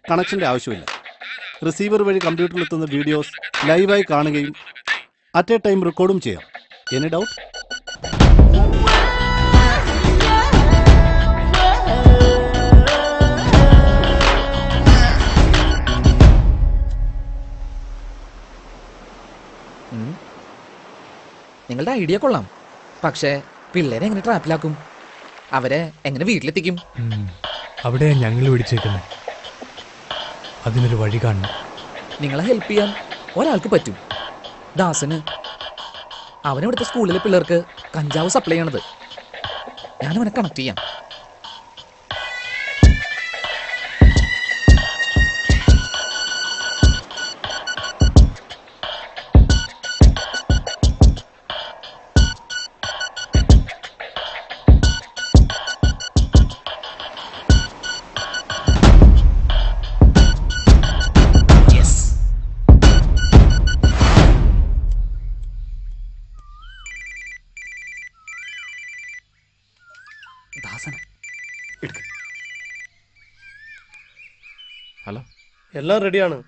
F: കണക്ഷൻ്റെ ആവശ്യമില്ല. റിസീവർ വഴി കമ്പ്യൂട്ടറിൽ എത്തുന്ന വീഡിയോസ് ലൈവായി കാണുകയും അറ്റ് എ ടൈം റെക്കോർഡും ചെയ്യാം. Any doubt?
H: നിങ്ങളുടെ ഐഡിയ കൊള്ളാം. പക്ഷേ പിള്ളേരെ എങ്ങനെ ട്രാപ്പിലാക്കും? അവരെ എങ്ങനെ വീട്ടിലെത്തിക്കും?
C: അവിടെ ഞങ്ങൾ പിടിച്ചേക്കുന്നത്. അതിനൊരു വഴി കാണണം.
H: നിങ്ങളെ ഹെൽപ്പ് ചെയ്യാൻ ഒരാൾക്ക് പറ്റും. ദാസന്. അവനിവിടുത്തെ സ്കൂളിലെ പിള്ളേർക്ക് കഞ്ചാവ് സപ്ലൈ ചെയ്യണത്. ഞാനവനെ കണക്ട് ചെയ്യാം.
I: ഹലോ,
K: എല്ലാം റെഡിയാണ്.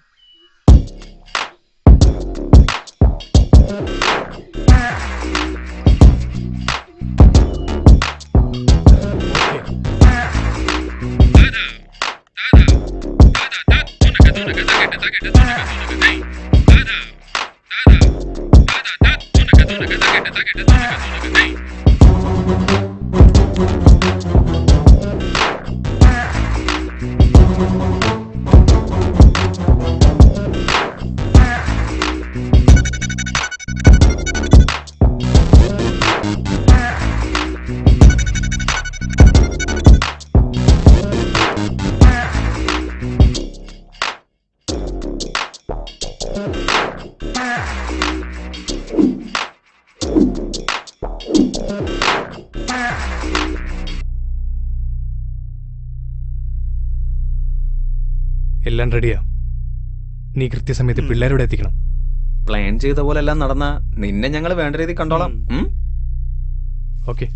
C: എല്ലാം റെഡിയാ. നീ കൃത്യസമയത്ത് പിള്ളേരോട് എത്തിക്കണം.
I: പ്ലാൻ ചെയ്ത പോലെ എല്ലാം നടന്ന നിന്നെ ഞങ്ങൾ വേണ്ട രീതിയിൽ കണ്ടോളാം.
C: ഓക്കെ.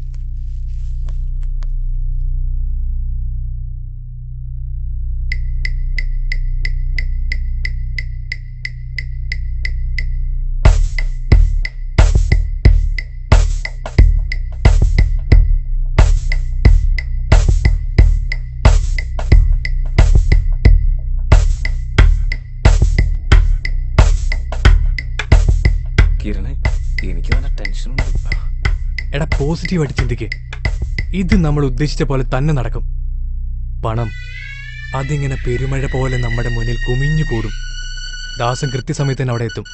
I: കിരണേ, എനിക്ക് നല്ല ടെൻഷനുണ്ട്.
C: എടാ, പോസിറ്റീവായിട്ട് ചിന്തിക്കേ. ഇത് നമ്മൾ ഉദ്ദേശിച്ച പോലെ തന്നെ നടക്കും. പണം അതിങ്ങനെ പെരുമഴ പോലെ നമ്മുടെ മുന്നിൽ കുമിഞ്ഞു കൂടും. ദാസൻ കൃത്യസമയത്ത് തന്നെ അവിടെ എത്തും.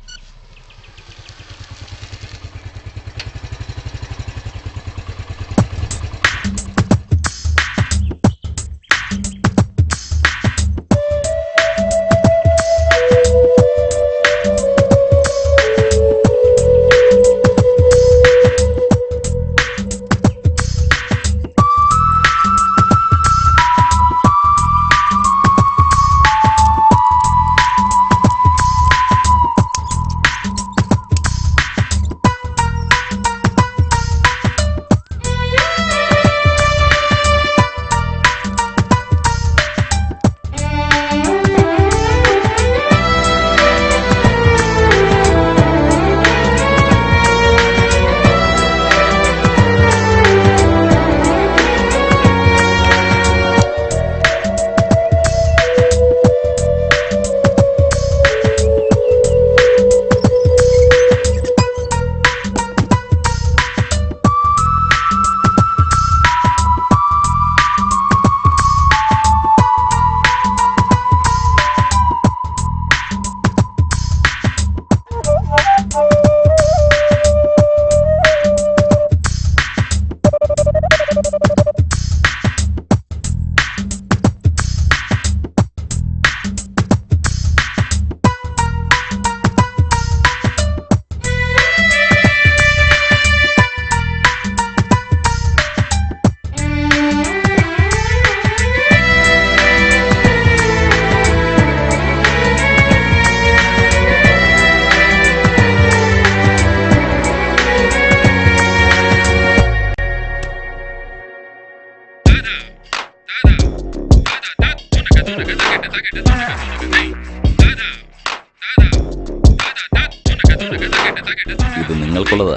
J: ഇത് നിങ്ങൾക്കുള്ളതാ,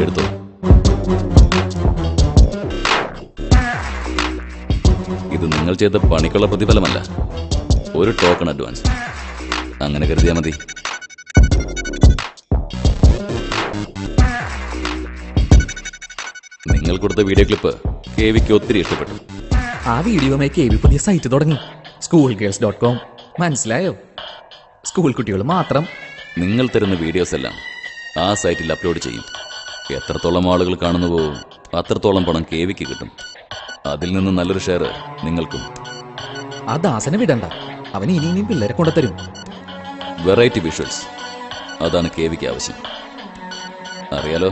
J: എടുത്തോ. ഇത് നിങ്ങൾ ചെയ്ത പണിക്കുള്ള പ്രതിഫലമല്ല, ഒരു ടോക്കൺ അഡ്വാൻസ്. അങ്ങനെ കരുതിയാൽ മതി. നിങ്ങൾ കൊടുത്ത വീഡിയോ ക്ലിപ്പ് KVക്ക് ഒത്തിരി ഇഷ്ടപ്പെട്ടു.
H: ആ വീഡിയോമായി KV പുതിയ സൈറ്റ് തുടങ്ങി, schoolgirls.com. മനസ്സിലായോ? സ്കൂൾ കുട്ടികൾ മാത്രം.
J: നിങ്ങൾ തരുന്ന വീഡിയോസ് എല്ലാം ആ സൈറ്റിൽ അപ്ലോഡ് ചെയ്യും. എത്രത്തോളം ആളുകൾ കാണുന്നുവോ അത്രത്തോളം പണം KVക്ക് കിട്ടും. അതിൽ നിന്ന് നല്ലൊരു ഷെയർ നിങ്ങൾക്കും.
H: ആ ദാസനെ വിടണ്ട, അവന് ഇനിയും പിള്ളേരെ കൊണ്ടുതരും.
J: വെറൈറ്റി വിഷ്വൽസ്, അതാണ് KVക്ക് ആവശ്യം. അറിയാലോ?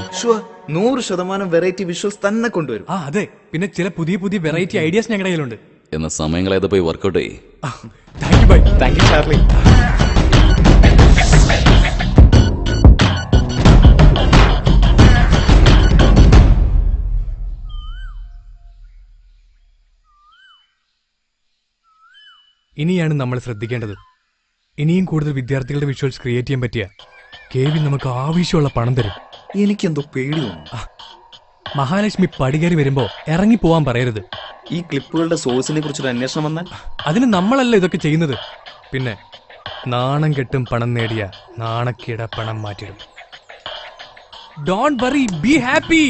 I: 100% വെറൈറ്റി വിഷ്വൽസ് തന്നെ കൊണ്ടുവരും.
C: അതെ, പിന്നെ ചില പുതിയ പുതിയ വെറൈറ്റി ഐഡിയാസ് ഞങ്ങളുടെ കയ്യിലുണ്ട്.
J: എന്ന സമയങ്ങളേത് പോയി വർക്കൗട്ട് ചെയ്യ്.
C: Thank you Charlie. ഇനിയാണ് നമ്മൾ ശ്രദ്ധിക്കേണ്ടത്. ഇനിയും കൂടുതൽ വിദ്യാർത്ഥികളുടെ വിഷ്വൽസ് ക്രിയേറ്റ് ചെയ്യാൻ പറ്റിയ KV നമുക്ക് ആവശ്യമുള്ള പണം തരും.
I: എനിക്കെന്തോ പേടി തോന്നുന്നു.
C: മഹാലക്ഷ്മി പടികേറി വരുമ്പോ ഇറങ്ങി പോവാൻ പറയരുത്.
I: ഈ ക്ലിപ്പുകളുടെ സോഴ്സിനെ കുറിച്ചൊരു അന്വേഷണം വന്നാൽ
C: അതിന് നമ്മളല്ല ഇതൊക്കെ ചെയ്യുന്നത്. പിന്നെ നാണം കെട്ടും പണം നേടിയ നാണക്കേട പണം മാറ്റിടും. Don't worry, be happy.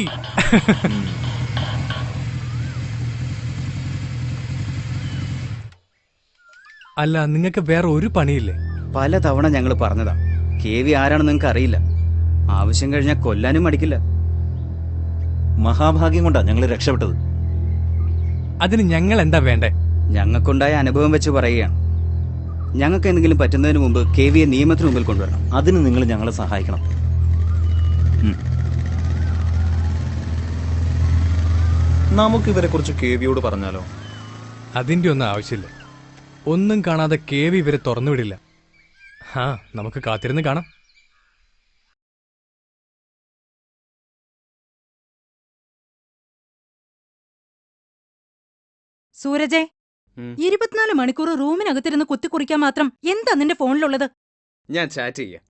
C: അല്ല, നിങ്ങൾക്ക് വേറെ ഒരു പണിയില്ലേ?
K: പല തവണ ഞങ്ങൾ പറഞ്ഞതാ, KV ആരാണെന്ന് നിങ്ങൾക്ക് അറിയില്ല. ആവശ്യം കഴിഞ്ഞാൽ കൊല്ലാനും മടിക്കില്ല.
F: മഹാഭാഗ്യം കൊണ്ടാ ഞങ്ങൾ രക്ഷപ്പെട്ടത്.
C: അതിന് ഞങ്ങൾ എന്താ വേണ്ടേ?
K: ഞങ്ങൾക്കുണ്ടായ അനുഭവം വെച്ച് പറയുകയാണ്. ഞങ്ങൾക്ക് എന്തെങ്കിലും പറ്റുന്നതിന് മുമ്പ് KVയെ നിയമത്തിന് മുമ്പിൽ കൊണ്ടുവരണം.
F: അതിന് നിങ്ങൾ ഞങ്ങളെ സഹായിക്കണം.
I: നമുക്ക് ഇവരെ കുറിച്ച് KVയോട് പറഞ്ഞാലോ?
C: അതിന്റെ ഒന്നും ആവശ്യമില്ല. ഒന്നും കാണാതെ KV ഇവരെ തുറന്നുവിടില്ല. നമുക്ക് കാത്തിരുന്ന് കാണാം.
A: സൂരജേ, 24 മണിക്കൂർ റൂമിനകത്തിരുന്ന് കുത്തിക്കുറിക്കാൻ മാത്രം എന്താ നിന്റെ ഫോണിലുള്ളത്?
I: ഞാൻ ചാറ്റ് ചെയ്യാം.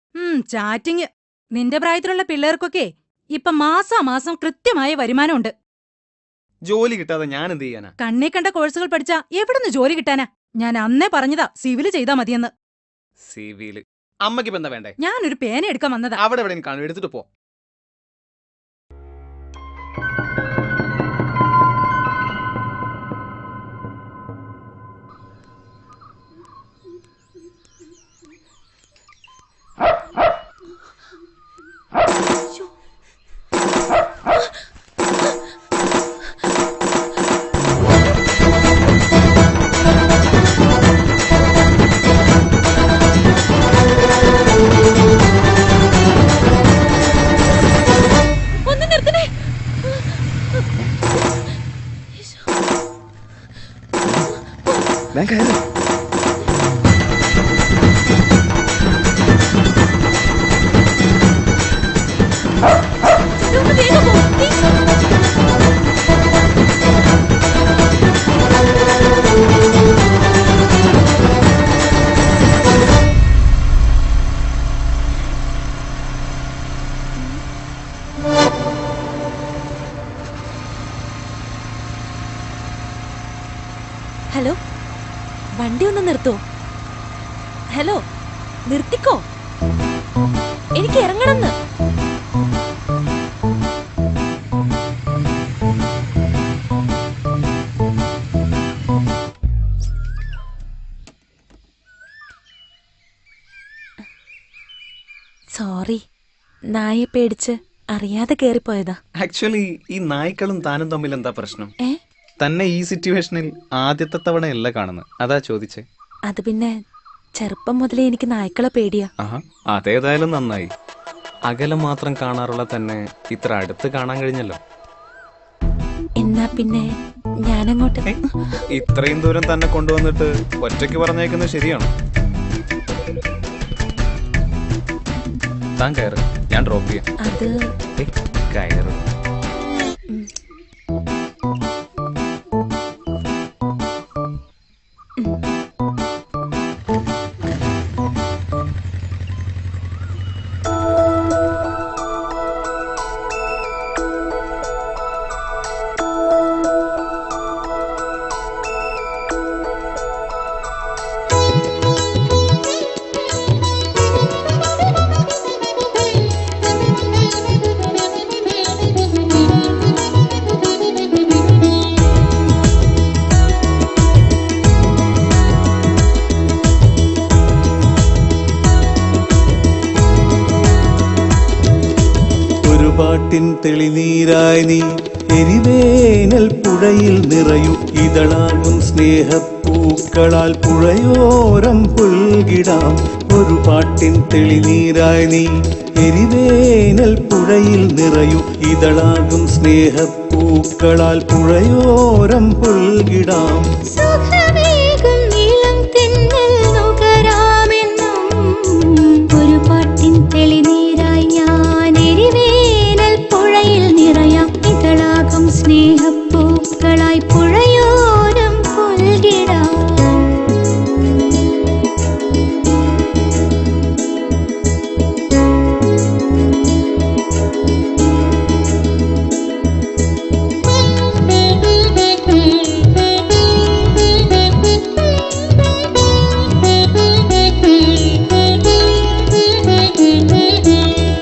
A: ചാറ്റിങ്. നിന്റെ പ്രായത്തിലുള്ള പിള്ളേർക്കൊക്കെ ഇപ്പൊ മാസാമാസം കൃത്യമായ വരുമാനമുണ്ട്.
I: ജോലി കിട്ടാതെ ഞാൻ എന്ത് ചെയ്യാനാ?
A: കണ്ണേ കണ്ട കോഴ്സുകൾ പഠിച്ചാ എവിടുന്ന് ജോലി കിട്ടാനാ? ഞാൻ അന്നേ പറഞ്ഞതാ സിവില് ചെയ്താ മതിയെന്ന്.
I: സിവില് അമ്മയ്ക്ക് ഇപ്പൊ എന്താ വേണ്ടേ?
A: ഞാനൊരു പേന എടുക്കാൻ വന്നതാ.
I: അവിടെ എവിടെ കാണും, എടുത്തിട്ട് പോ.
G: ഹലോ, വണ്ടി ഒന്ന് നിർത്തോ? ഹലോ, നിർത്തിക്കോ, എനിക്ക് ഇറങ്ങണമെന്ന്. സോറി, നായെ പേടിച്ച് അറിയാതെ കേറിപ്പോയതാ.
I: ആക്ച്വലി ഈ നായ്ക്കളും താനും തമ്മിൽ എന്താ പ്രശ്നം? തന്നെ ഈ സിറ്റുവേഷനിൽ ആദ്യത്തെ തവണയല്ല കാണുന്നത്, അതാ ചോദിച്ചേ.
G: അത് പിന്നെ ചെറുപ്പം മുതലേ എനിക്ക് നായ്ക്കളെ പേടിയാ.
I: അതേതായാലും നന്നായി. അകലം മാത്രം കാണാറുള്ള തന്നെ ഇത്ര അടുത്ത് കാണാൻ കഴിഞ്ഞല്ലോ.
G: എന്നാ പിന്നെ ഞാനങ്ങോട്ട്.
I: ഇത്രയും ദൂരം തന്നെ കൊണ്ടുവന്നിട്ട് ഒറ്റയ്ക്ക് പറഞ്ഞേക്കുന്നത് ശരിയാണോ? താൻ കയറ്, ഞാൻ ഡ്രോപ്പ് ചെയ്യാം.
G: അത്
I: കയറ്.
L: പാട്ടിൻ തെളിനീരായി നീ എരിവേനൽ പുഴയിൽ നിറയൂ ഇതളാകും സ്നേഹപ്പൂക്കളാൽ പുഴയോരം പുൽകിടാം. ഒരു പാട്ടിൻ തെളിനീരായി നീ എരിവേനൽ പുഴയിൽ നിറയൂ ഇതളാകും സ്നേഹപ്പൂക്കളാൽ പുഴയോരം പുൽകിടാം.
M: ഒരു പാട്ടിൻ തെളിനീരായി ഞാൻ എരിവേനൽ പുഴയിൽ നിറയാം ഇതളാകും സ്നേഹപ്പൂക്കളായി പുഴയോരം പുൽകിടാം.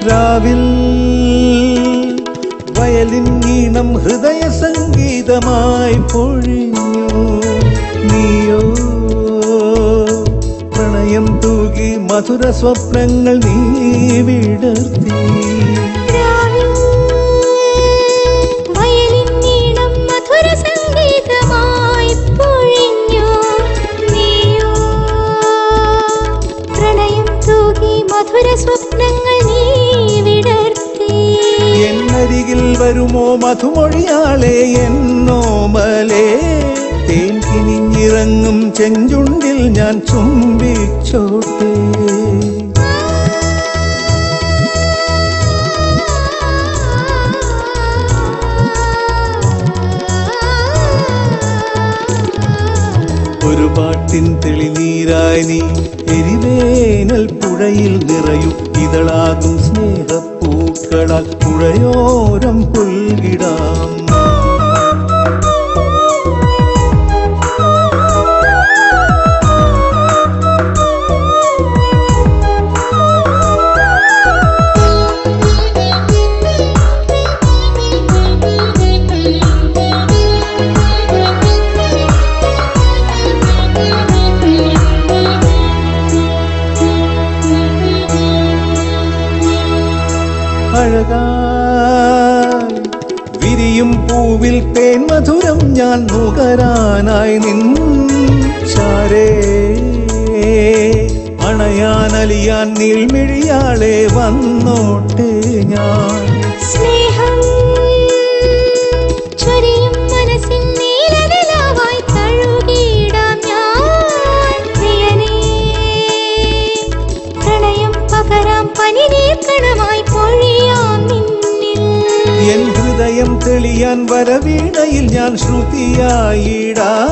L: രാവിൽ വയലിൻ ഈണം ഹൃദയ സംഗീതമായി പൊഴിഞ്ഞു. നീയോ പ്രണയം തൂകി മധുര സ്വപ്നങ്ങൾ നീ വിടർത്തി.
M: വയലിൻ ഈണം മധുര സംഗീതമായി പൊഴിഞ്ഞു. നീയോ പ്രണയം തൂകി മധുര സ്വപ്നങ്ങൾ നീ വിടർത്തി.
L: എന്നരികിൽ വരുമോ മധുമൊഴിയാളെ എന്നോമലേ തേൻ കിനിഞ്ഞിറങ്ങും ചെഞ്ചുണ്ടിൽ ഞാൻ ചുംബിച്ചോട്ടെ. ഒരു പാട്ടിൻ തെളിനീരായി നീ എരിവേനൽ പുഴയിൽ നിറയൂ ഇതളാകും സ്നേഹപ്പൂക്കളാൽ പുഴയോരം പുൽകിടാം. അഴകായി വിരിയും പൂവിൽ തേൻ മധുരം ഞാൻ നുകരാനായി നിൻചാരേ അണയാനലിയാൻ നീൾമിഴിയാളെ വന്നോട്ടെ ഞാൻ.
M: സ്നേഹം ചൊരിയും മനസ്സിൻ നീലനിലാവായി തഴുകിയിടാം ഞാൻ.
L: എൻ ഹൃദയം തെളിയാൻ വരവീണയിൽ ഞാൻ ശ്രുതിയായിടാം.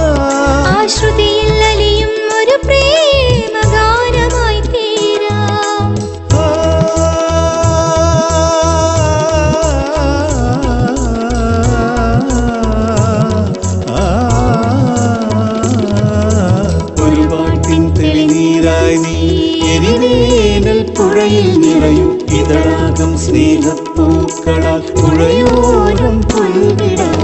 M: ആ ശ്രുതിയിൽ അലിയും ഒരു പ്രേമഗാനമായി തീരാം.
L: ഒരു പാട്ടിൻ തെളിനീരായി നീ എരിവേനൽ പുഴയിൽ നിറയും ഇതളാകം സ്നേഹപ്പൂക്കളാൽ പുഴയോരം പുൽവിടാം.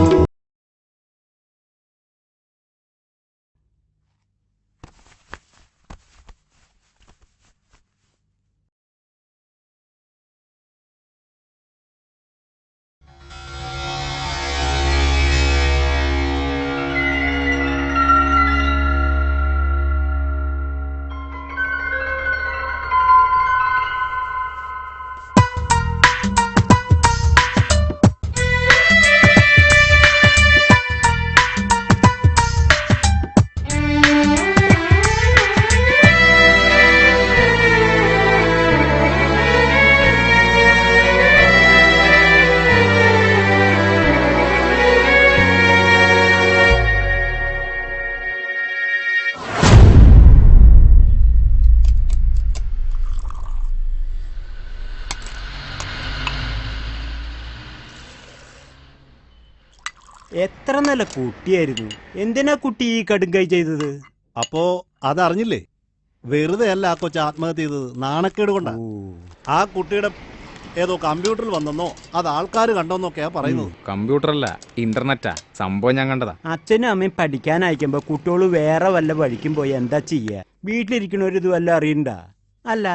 B: എത്ര നല്ല കുട്ടിയായിരുന്നു. എന്തിനാ കുട്ടി ഈ കടുങ്കൈ ചെയ്തത്?
F: അപ്പോ അതറിഞ്ഞില്ലേ? വെറുതെ അല്ല ആ കൊച്ചു ആത്മഹത്യ ചെയ്തത്, നാണക്കേട് കൊണ്ടാ. ആ കുട്ടിയുടെ ഏതോ കമ്പ്യൂട്ടറിൽ വന്നെന്നോ അത് ആൾക്കാർ കണ്ടോന്നൊക്കെയാ പറയുന്നത്.
I: കമ്പ്യൂട്ടറല്ല, ഇന്റർനെറ്റാ സംഭവം. ഞാൻ കണ്ടതാ.
B: അച്ഛനും അമ്മയും പഠിക്കാൻ അയക്കുമ്പോ കുട്ടികള് വേറെ വല്ല വഴിക്കും പോയി എന്താ ചെയ്യാ? വീട്ടിലിരിക്കണവരിത് വല്ല അറിയണ്ട. അല്ല,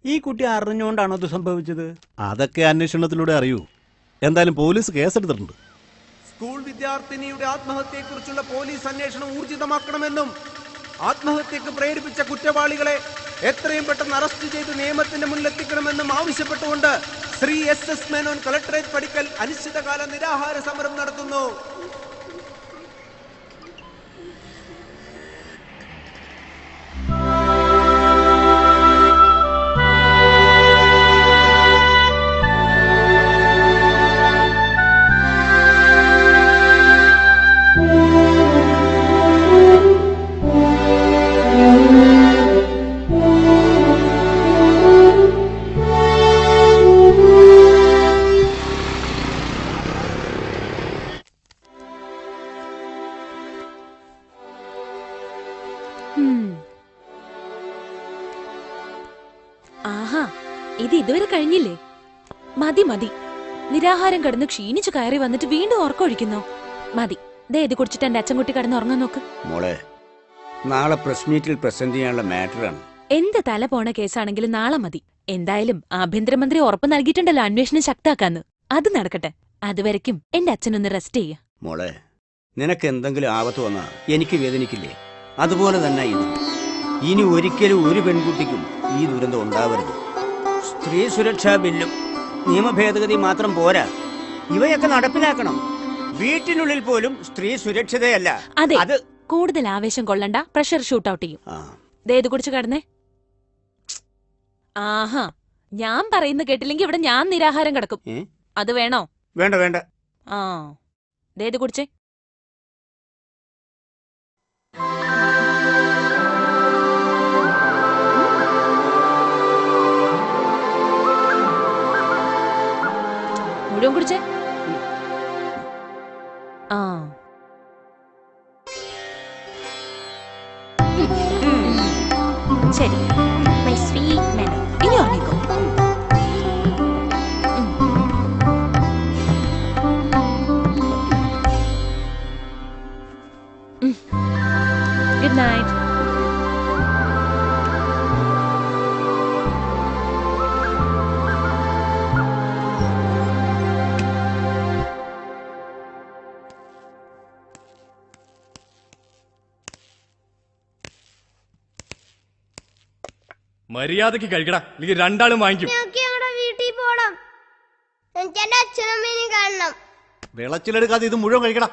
B: ഈ കുട്ടി അറിഞ്ഞുകൊണ്ടാണോ ഇത് സംഭവിച്ചത്?
F: അതൊക്കെ അന്വേഷണത്തിലൂടെ അറിയൂ. എന്തായാലും പോലീസ് കേസെടുത്തിട്ടുണ്ട്.
N: സ്കൂൾ വിദ്യാർത്ഥിനിയുടെ ആത്മഹത്യയെക്കുറിച്ചുള്ള പോലീസ് അന്വേഷണം ഊർജിതമാക്കണമെന്നും ആത്മഹത്യക്ക് പ്രേരിപ്പിച്ച കുറ്റവാളികളെ എത്രയും പെട്ടെന്ന് അറസ്റ്റ് ചെയ്ത് നിയമത്തിന്റെ മുന്നിലെത്തിക്കണമെന്നും ആവശ്യപ്പെട്ടുകൊണ്ട് ശ്രീ SS മേനോൻ കളക്ടറേറ്റ് പടിക്കൽ അനിശ്ചിതകാല നിരാഹാര സമരം നടത്തുന്നു.
G: ആഹാ, ഇത് ഇതുവരെ കഴിഞ്ഞില്ലേ? മതി മതി. നിരാഹാരം കിടന്ന് ക്ഷീണിച്ചു കയറി വന്നിട്ട് വീണ്ടും ഉറക്കൊഴിക്കുന്നോ? മതി. ദേ ഇത് കുടിച്ചിട്ട് എന്റെ അച്ഛൻകുട്ടി കിടന്ന് ഉറങ്ങാൻ നോക്ക്.
E: മോളെ, നാളെ പ്രസ് മീറ്റിൽ പ്രസന്റ് ചെയ്യാനുള്ള മാറ്ററാണ്.
G: എന്ത് തല പോണ കേസാണെങ്കിലും നാളെ മതി. എന്തായാലും ആഭ്യന്തരമന്ത്രി ഉറപ്പ് നൽകിയിട്ടുണ്ടല്ലോ അന്വേഷണം ശക്താക്കാന്ന്. അത് നടക്കട്ടെ. അതുവരയ്ക്കും എന്റെ അച്ഛനൊന്ന് റെസ്റ്റ് ചെയ്യ.
E: മോളെ, നിനക്ക് എന്തെങ്കിലും ആപത്ത് വന്നാ എനിക്ക് വേദനിക്കില്ലേ? അതുപോലെ തന്നെ ഇത്. ഇനി ഒരിക്കലും ഒരു പെൺകുട്ടിക്കും ഈ ദുരന്തം ഉണ്ടാവരുത്. സ്ത്രീ സുരക്ഷാ ബില്ലും നിയമ ഭേദഗതി മാത്രം പോരാ, ഇവയൊക്കെ നടപ്പിലാക്കണം. വീട്ടിനുള്ളിൽ പോലും സ്ത്രീ സുരക്ഷിതയല്ല.
G: അതെ, അത് കൂടുതൽ ആവേശം കൊള്ളണ്ട. പ്രഷർ ഷൂട്ട് ഔട്ട് ചെയ്യും. ദേ ഇത് കുടിച്ചു കിടന്നേ. ആഹാ, ഞാൻ പറയുന്ന കേട്ടില്ലെങ്കിൽ ഇവിടെ ഞാൻ നിരാഹാരം കിടക്കും. അത് വേണോ?
E: വേണ്ട വേണ്ട.
G: ആ, ദേ ഇത് കുടിച്ചേ. മുഴുവൻ കുടിച്ചേ. ആ, ശരി. മൈ സ്വീറ്റ് മേനോ, ഇനി ഉറങ്ങിക്കോ. Good night.
C: മര്യാദക്ക് കഴിക്കടാ, അല്ലെങ്കിൽ രണ്ടാളും വാങ്ങിക്കും.
M: വീട്ടിൽ പോണം. എനിക്ക് എന്റെ അച്ഛനമ്മേനെയും കാണണം.
F: വിളച്ചിലെടുക്കാതെ ഇത് മുഴുവൻ കഴിക്കടാ.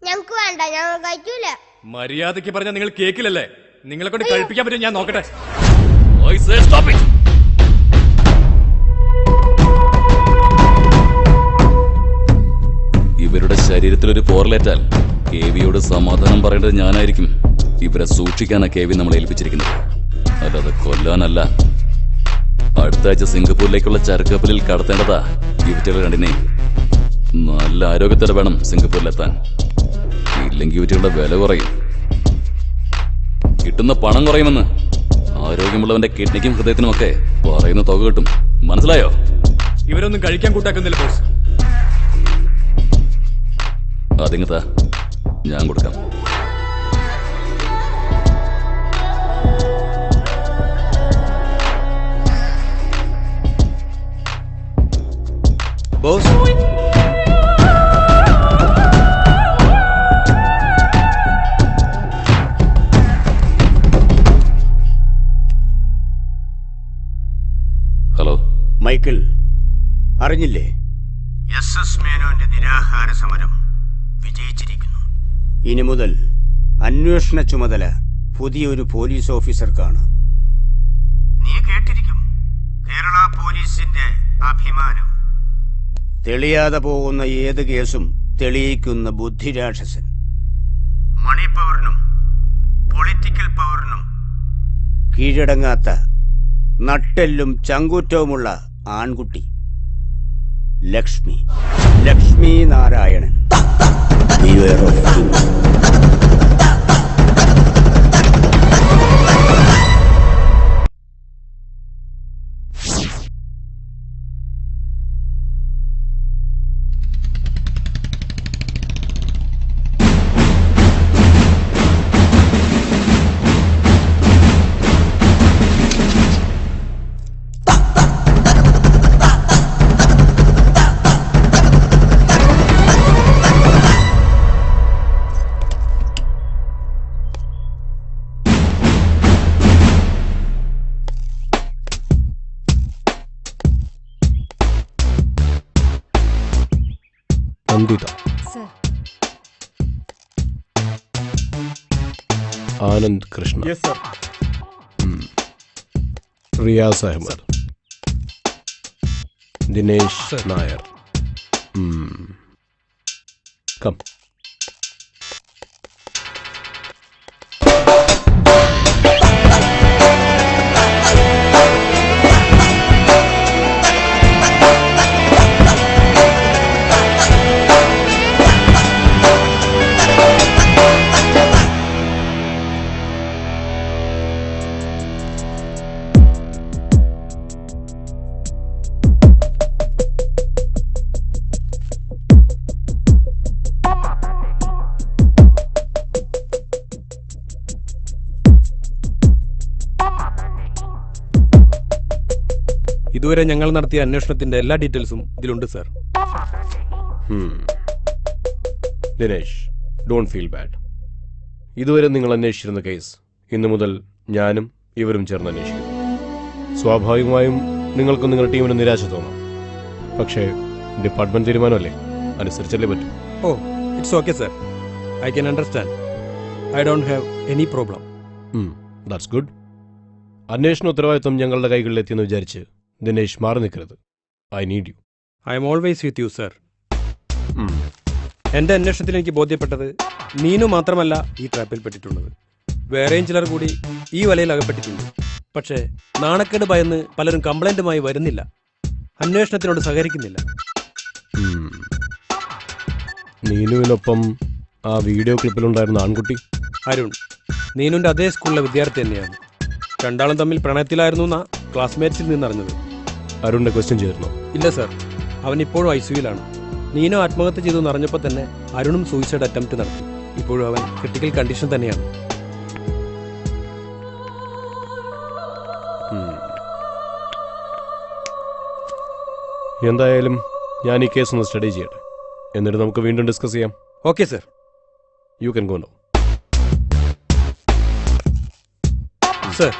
M: ഞങ്ങക്ക് വേണ്ട, ഞങ്ങൾ കഴിക്കൂല.
C: മര്യാദക്ക് പറഞ്ഞാൽ നിങ്ങൾ കേക്കില്ലല്ലേ? നിങ്ങളെ കൊണ്ട് കഴിപ്പിക്കാൻ പറ്റും, ഞാൻ നോക്കട്ടെ.
J: വൈറലേറ്റാൽ KVയോട് സമാധാനം പറയേണ്ടത് ഞാനായിരിക്കും. ഇവരെ സൂക്ഷിക്കാനാ KV നമ്മളെ ഏൽപ്പിച്ചിരിക്കുന്നത്, അല്ലാതെ കൊല്ലാനല്ല. അടുത്ത ആഴ്ച സിംഗപ്പൂരിലേക്കുള്ള ചരക്കപ്പലിൽ കടത്തേണ്ടതാ ഇവറ്റകൾ രണ്ടിനെയും. നല്ല ആരോഗ്യത്തോടെ വേണം സിംഗപ്പൂരിലെത്താൻ, ഇല്ലെങ്കിൽ ഇവറ്റകളുടെ വില കുറയും, കിട്ടുന്ന പണം കുറയുമെന്ന്. ആരോഗ്യമുള്ളവന്റെ കിഡ്നിക്കും ഹൃദയത്തിനും ഒക്കെ പറയുന്ന തുക കിട്ടും, മനസ്സിലായോ?
C: ഇവരൊന്നും കഴിക്കാൻ കൂട്ടാക്കുന്നില്ല ബോസ്.
J: അതിങ്ങത്താ, ഞാൻ കൊടുക്കാം.
K: ബോസ്,
J: ഹലോ
E: മൈക്കിൾ, അറിഞ്ഞില്ലേ? SS മേനോന്റെ നിരാഹാര സമരം വിജയിച്ചിരിക്കുന്നു. ഇനി മുതൽ അന്വേഷണ ചുമതല പുതിയൊരു പോലീസ് ഓഫീസർക്കാണ്. നീ കേട്ടിരിക്കും, കേരള പോലീസിന്റെ അഭിമാനം. തെളിയാതെ പോകുന്ന ഏത് കേസും തെളിയിക്കുന്ന ബുദ്ധിരാക്ഷസൻ. മണി പവറിനും പൊളിറ്റിക്കൽ പവറിനും കീഴടങ്ങാത്ത നട്ടെല്ലും ചങ്കൂറ്റവുമുള്ള ആൺകുട്ടി ലക്ഷ്മി നാരായണൻ.
O: ആനന്ദ് കൃഷ്ണ, റിയാസ് അഹമ്മദ്, ദിനേശ് നായർ. കം.
P: ഇതുവരെ ഞങ്ങൾ നടത്തിയ അന്വേഷണത്തിന്റെ എല്ലാ ഡീറ്റെയിൽസും ഇതിലുണ്ട് sir.
O: Dinesh, don't feel bad. ഇതുവരെ നിങ്ങൾ അന്വേഷിച്ചിരുന്ന കേസ് ഇന്നു മുതൽ ഞാനും ഇവരും ചേർന്ന് അന്വേഷിക്കും. സ്വാഭാവികമായും നിങ്ങൾക്കും നിങ്ങളുടെ ടീമിന് നിരാശ തോന്നാം, പക്ഷേ ഡിപ്പാർട്ട്മെന്റ് തീരുമാനമല്ലേ, അനുസരിച്ചല്ലേ പറ്റും.
P: ഓ, it's okay sir. I can understand. I don't have any problem.
O: That's good. അന്വേഷണ ഉത്തരവാദിത്വം ഞങ്ങളുടെ കൈകളിലെത്തിയെന്ന് വിചാരിച്ച് ദിനേശ് മാറി നിൽക്കരുത്. I need you.
P: I am always with you sir. എൻ്റെ അന്വേഷണത്തിൽ എനിക്ക് ബോധ്യപ്പെട്ടത് നീനു മാത്രമല്ല ഈ ട്രാപ്പിൽ പെട്ടിട്ടുള്ളത്, വേറെയും ചിലർ കൂടി ഈ വലയിൽ അകപ്പെട്ടിട്ടുണ്ട്. പക്ഷേ നാണക്കേട് ഭയന്ന് പലരും കംപ്ലൈൻറ്റുമായി വരുന്നില്ല, അന്വേഷണത്തിനോട് സഹകരിക്കുന്നില്ല.
O: നീനുവിനൊപ്പം ആ വീഡിയോ ക്ലിപ്പിലുണ്ടായിരുന്ന ആൺകുട്ടി
P: അരുൺ, നീനുവിൻ്റെ അതേ സ്കൂളിലെ വിദ്യാർത്ഥി തന്നെയാണ്. രണ്ടാളും തമ്മിൽ പ്രണയത്തിലായിരുന്നു എന്നാ ക്ലാസ്മേറ്റ്സിൽ നിന്നറിഞ്ഞത്.
O: അരുണിനെ ക്വസ്റ്റ്യൻ ചെയ്തിരുന്നോ?
P: ഇല്ല സർ, അവൻ ഇപ്പോഴും ICUവിലാണ്. നീനു ആത്മഹത്യ ചെയ്തു എന്നറിഞ്ഞപ്പോൾ തന്നെ അരുണും സൂയിസൈഡ് അറ്റംപ്റ്റ് നടത്തി. ഇപ്പോഴും അവൻ ക്രിട്ടിക്കൽ കണ്ടീഷൻ തന്നെയാണ്.
O: എന്തായാലും ഞാൻ ഈ കേസ് ഒന്ന് സ്റ്റഡി ചെയ്യട്ടെ, എന്നിട്ട് നമുക്ക് വീണ്ടും ഡിസ്കസ് ചെയ്യാം.
P: Okay sir.
O: You can go now.
P: Sir.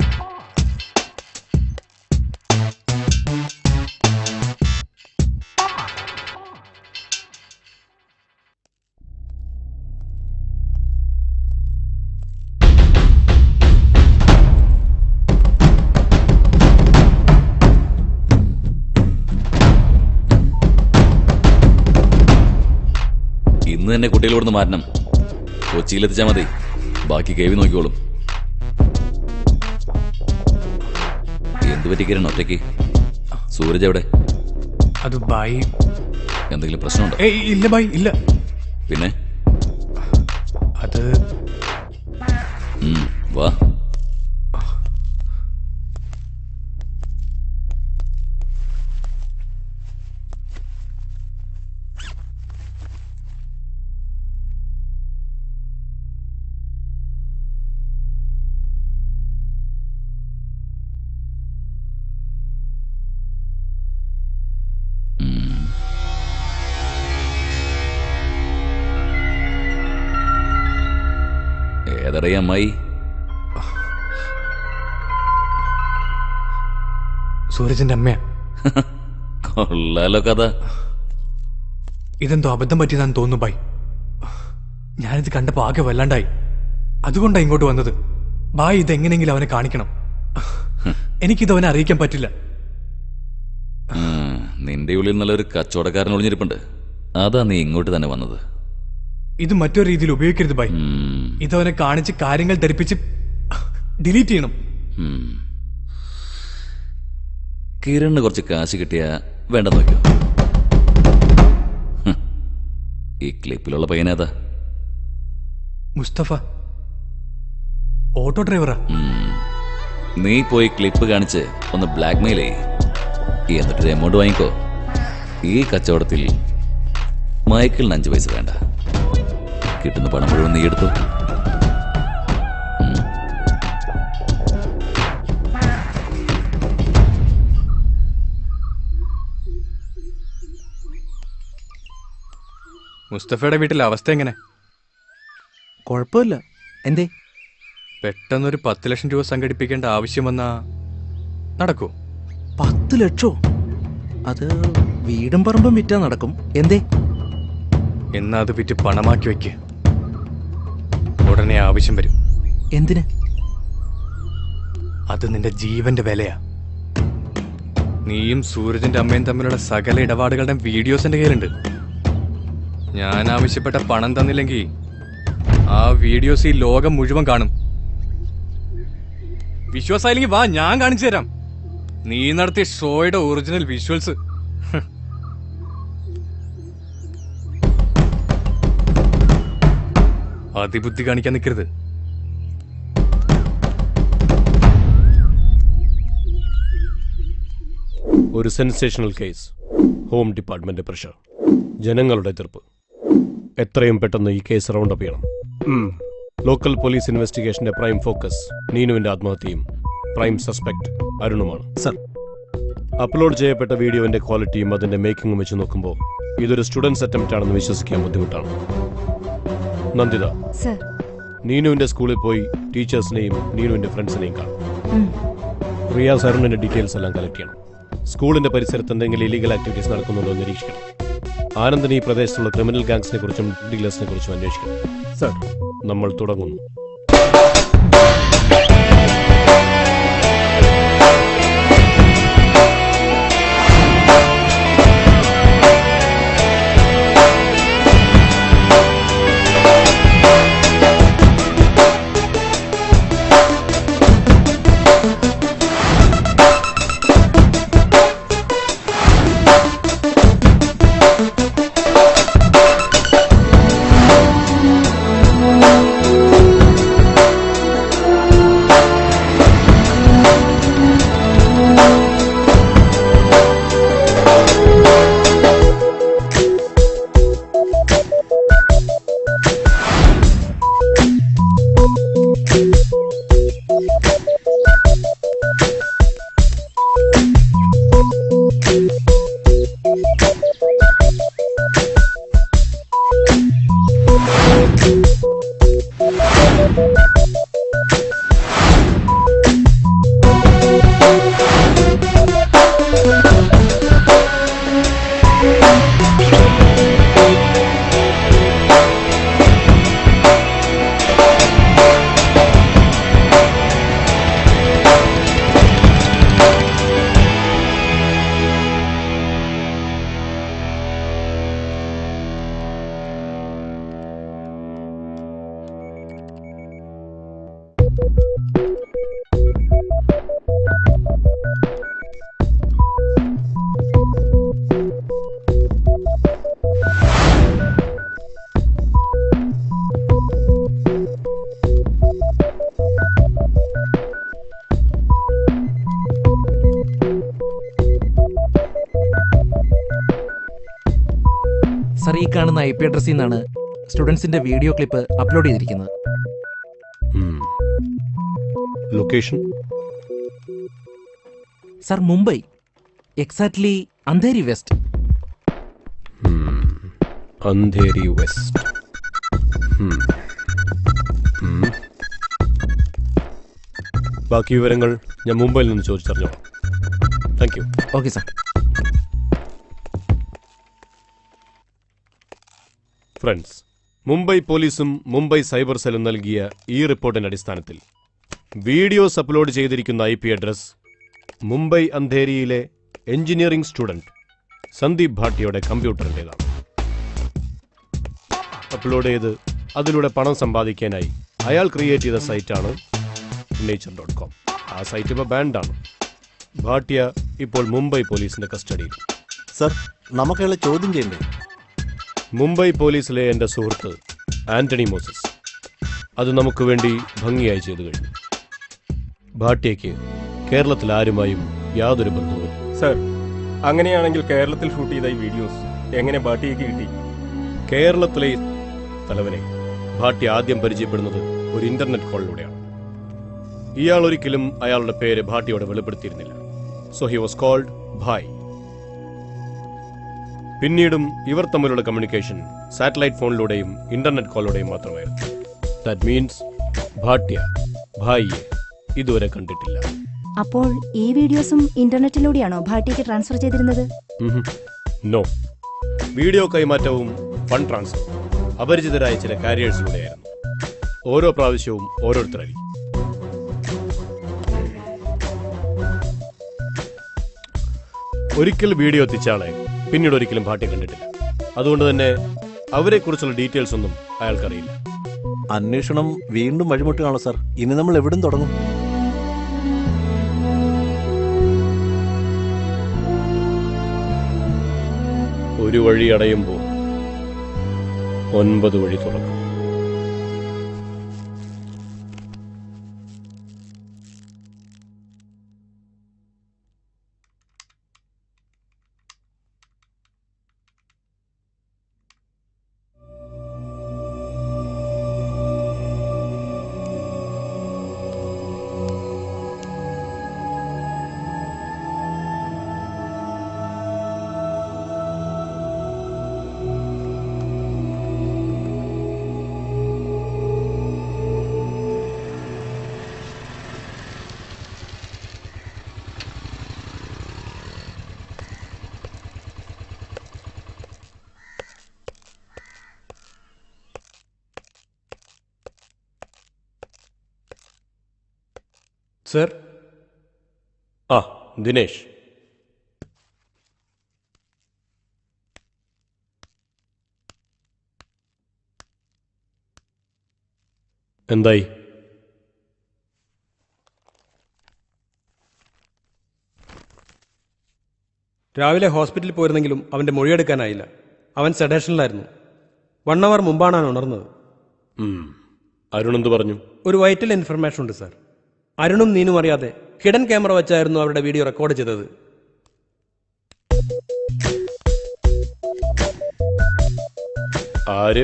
J: ഇന്ന് തന്നെ കുട്ടികൾ ഇവിടുന്ന് മാറ്റണം. കൊച്ചിയിലെത്തിച്ചാൽ മതി, ബാക്കി കേവി നോക്കിക്കോളും. എന്ത് പറ്റിക്കരണം ഒറ്റയ്ക്ക്? സൂരജ് എവിടെ?
C: അത് ബായി.
J: എന്തെങ്കിലും പ്രശ്നമുണ്ടോ?
C: ഇല്ല ബായി, ഇല്ല.
J: പിന്നെ
C: അത്
J: വാ. ഏതടേ അമ്മായി?
C: സൂരജിന്റെ അമ്മയാ.
J: കൊള്ളാലോ കഥ.
C: ഇതെന്തോ അബദ്ധം പറ്റിയതാന്ന് തോന്നുന്നു ബായ്. ഞാനിത് കണ്ടപ്പോ ആകെ വല്ലാണ്ടായി. അതുകൊണ്ടാണ് ഇങ്ങോട്ട് വന്നത്. ബായ് ഇതെങ്ങനെയെങ്കിലും അവനെ കാണിക്കണം. എനിക്കിത് അവനെ അറിയിക്കാൻ പറ്റില്ല.
J: നിന്റെ ഉള്ളിൽ നല്ലൊരു കച്ചവടക്കാരൻ ഒളിഞ്ഞിരിപ്പുണ്ട്. അതാ നീ ഇങ്ങോട്ട് തന്നെ വന്നത്.
C: ഇത് മറ്റൊരു രീതിയിൽ ഉപയോഗിക്കരുത് ബായ്. ഇതവനെ കാണിച്ച് കാര്യങ്ങൾ ധരിപ്പിച്ച് ഡിലീറ്റ് ചെയ്യണം.
J: കിരണിന് കുറച്ച് കാശ് കിട്ടിയാ വേണ്ടെന്ന് നോക്കിയോ? ഈ ക്ലിപ്പിലുള്ള പയ്യനേതാ?
C: മുസ്തഫ, ഓട്ടോ ഡ്രൈവറാ.
J: നീ പോയി ക്ലിപ്പ് കാണിച്ച് ഒന്ന് ബ്ലാക്ക് മെയിൽ ചെയ്യ്. എന്നിട്ടൊരു എമൗണ്ട് വാങ്ങിക്കോ. ഈ കച്ചവടത്തിൽ മയക്കിളിന് 5 പൈസ വേണ്ട. കിട്ടുന്ന പണം മുഴുവൻ നീ എടുത്തു.
C: മുസ്തഫയുടെ വീട്ടിലെ അവസ്ഥ എങ്ങനെ?
Q: കുഴപ്പമില്ല. എന്തേ?
C: പെട്ടെന്നൊരു 10 ലക്ഷം രൂപ സംഘടിപ്പിക്കേണ്ട ആവശ്യം വന്നാ നടക്കൂ?
Q: 10 ലക്ഷോ? അത് വീടും പറമ്പും വിറ്റാ നടക്കും. എന്തേ?
C: എന്നാ അത് വിറ്റ് പണമാക്കി വയ്ക്ക്. ഉടനെ ആവശ്യം വരും.
Q: എന്തിന്?
C: അത് നിന്റെ ജീവന്റെ വിലയാ. നീയും സൂരജിന്റെ അമ്മയും തമ്മിലുള്ള സകല ഇടപാടുകളുടെ വീഡിയോസ് എന്റെ കയ്യിലുണ്ട്. ഞാൻ ആവശ്യപ്പെട്ട പണം തന്നില്ലെങ്കിൽ ആ വീഡിയോസ് ഈ ലോകം മുഴുവൻ കാണും. വിശ്വാസമായില്ലെങ്കിൽ വാ, ഞാൻ കാണിച്ചു തരാം. നീ നടത്തിയ ഷോയുടെ ഒറിജിനൽ വിഷ്വൽസ്. അതിബുദ്ധി കാണിക്കാൻ നിൽക്കരുത്.
O: ഒരു sensational case. Home department pressure, ജനങ്ങളുടെ എതിർപ്പ്. എത്രയും പെട്ടെന്ന് ഈ കേസ് റൗണ്ട് അപ്പ് ചെയ്യണം. ലോക്കൽ പോലീസ് ഇൻവെസ്റ്റിഗേഷന്റെ പ്രൈം ഫോക്കസ് നീനുവിന്റെ ആത്മഹത്യയും പ്രൈം സസ്പെക്ട് അരുണുമാണ്.
F: സർ,
O: അപ്ലോഡ് ചെയ്യപ്പെട്ട വീഡിയോന്റെ ക്വാളിറ്റിയും അതിന്റെ മേക്കിംഗും വെച്ച് നോക്കുമ്പോൾ ഇതൊരു സ്റ്റുഡൻസ് അറ്റംപ്റ്റ് ആണെന്ന് വിശ്വസിക്കാൻ ബുദ്ധിമുട്ടാണ്. നന്ദിത, നീനുവിന്റെ സ്കൂളിൽ പോയി ടീച്ചേഴ്സിനെയും നീനുവിന്റെ ഫ്രണ്ട്സിനെയും കാണും. റിയാസ് അരുണിന്റെ ഡീറ്റെയിൽസ് എല്ലാം കളക്ട് ചെയ്യണം. സ്കൂളിന്റെ പരിസരത്ത് എന്തെങ്കിലും ഇലീഗൽ ആക്ടിവിറ്റീസ് നടക്കുന്നുണ്ടോ എന്ന് നിരീക്ഷിക്കണം. ആനന്ദിന് ഈ പ്രദേശത്തുള്ള ക്രിമിനൽ ഗാങ്സിനെ കുറിച്ചും ഡീലേഴ്സിനെ കുറിച്ചും അന്വേഷിക്കണം.
F: സർ,
O: നമ്മൾ തുടങ്ങുന്നു.
Q: സർ, ഈ കാണുന്ന IP അഡ്രസ്സിൽ നിന്നാണ് സ്റ്റുഡൻസിന്റെ വീഡിയോ ക്ലിപ്പ് അപ്ലോഡ് ചെയ്തിരിക്കുന്നത്.
O: Location?
Q: Sir, Mumbai, exactly Andheri west.
O: Andheri west. ബാക്കി വിവരങ്ങൾ ഞാൻ മുംബൈയിൽ നിന്ന് ചോദിച്ചറിഞ്ഞോളാം. Thank you.
Q: Okay sir.
O: Friends, Mumbai പോലീസും മുംബൈ സൈബർ സെല്ലും നൽകിയ ഈ റിപ്പോർട്ടിന്റെ അടിസ്ഥാനത്തിൽ വീഡിയോസ് അപ്ലോഡ് ചെയ്തിരിക്കുന്ന IP അഡ്രസ് മുംബൈ അന്ധേരിയിലെ എഞ്ചിനീയറിംഗ് സ്റ്റുഡന്റ് സന്ദീപ് ഭാട്ടിയുടെ കമ്പ്യൂട്ടറിൻ്റെതാണ്. അപ്ലോഡ് ചെയ്ത് അതിലൂടെ പണം സമ്പാദിക്കാനായി അയാൾ ക്രിയേറ്റ് ചെയ്ത സൈറ്റാണ് nature.com. ആ സൈറ്റ് ഇപ്പോൾ ബാൻഡാണ്. ഭാട്ടിയ ഇപ്പോൾ മുംബൈ പോലീസിന്റെ കസ്റ്റഡിയിൽ.
F: സർ, നമുക്കയാളെ ചോദ്യം ചെയ്യണ്ടേ?
O: മുംബൈ പോലീസിലെ എൻ്റെ സുഹൃത്ത് ആന്റണി മോസസ് അത് നമുക്ക് വേണ്ടി ഭംഗിയായി ചെയ്തു കഴിഞ്ഞു. ഭാട്ടിയയ്ക്ക് കേരളത്തിൽ ആരുമായും യാതൊരു ബന്ധവുമില്ല.
R: സർ, അങ്ങനെയാണെങ്കിൽ കേരളത്തിൽ ഷൂട്ട് ചെയ്ത ഈ വീഡിയോസ് എങ്ങനെ ഭാട്ടിയയ്ക്ക് കിട്ടി?
O: കേരളത്തിലെ തലവനെ ഭാട്ടിയ ആദ്യം പരിചയപ്പെടുന്നത് ഒരു ഇന്റർനെറ്റ് കോളിലൂടെയാണ്. ഇയാൾ ഒരിക്കലും അയാളുടെ പേര് ഭാട്ടിയോട് വെളിപ്പെടുത്തിയിരുന്നില്ല. So he was called Bhai. പിന്നീടും ഇവർ തമ്മിലുള്ള കമ്മ്യൂണിക്കേഷൻ സാറ്റലൈറ്റ് ഫോണിലൂടെയും ഇന്റർനെറ്റ് കോളിലൂടെയും മാത്രമായിരുന്നു. ദാറ്റ് മീൻസ് ഭാട്ടിയ ഭായിയെ ഇതുവരെ കണ്ടിട്ടില്ല.
D: അപ്പോൾ ഈ വീഡിയോസും ഇന്റർനെറ്റിലൂടെയാണോ ഭാട്ടിക്ക് ട്രാൻസ്ഫർ ചെയ്തിരുന്നത്?
O: നോ. വീഡിയോ കൈമാറ്റവും ഫണ്ട് ട്രാൻസ്ഫർ അപരിചിതരായ ചില കാരിയേഴ്സിലൂടെയായിരുന്നു. ഓരോ പ്രാവശ്യവും ഓരോരുത്തരായിരിക്കും. ഒരിക്കൽ വീഡിയോ എത്തിച്ചാളെ പിന്നീട് ഒരിക്കലും ഭാട്ടിയെ കണ്ടിട്ടില്ല. അതുകൊണ്ട് തന്നെ അവരെക്കുറിച്ചുള്ള ഡീറ്റെയിൽസ് ഒന്നും അയാൾക്കറിയില്ല.
F: അന്വേഷണം വീണ്ടും വഴിമുട്ടുകയാണോ സാർ? ഇനി നമ്മൾ എവിടും തുടങ്ങും?
O: ഒരു വഴി അടയുമ്പോൾ 9 വഴി തുറക്കും.
P: സർ.
O: ദിനേശ്, എന്തായി?
P: രാവിലെ ഹോസ്പിറ്റലിൽ പോയിരുന്നെങ്കിലും അവന്റെ മൊഴിയെടുക്കാനായില്ല. അവൻ സെഡേഷനിലായിരുന്നു. 1 അവർ മുമ്പാണ് അവൻ ഉണർന്നത്.
O: അരുൺ എന്ത് പറഞ്ഞു?
P: ഒരു വൈറ്റൽ ഇൻഫർമേഷൻ ഉണ്ട് സർ. അരുണും നീനും അറിയാതെ ഹിഡൻ ക്യാമറ വെച്ചായിരുന്നു അവരുടെ വീഡിയോ റെക്കോർഡ് ചെയ്തത്.
O: ആര്?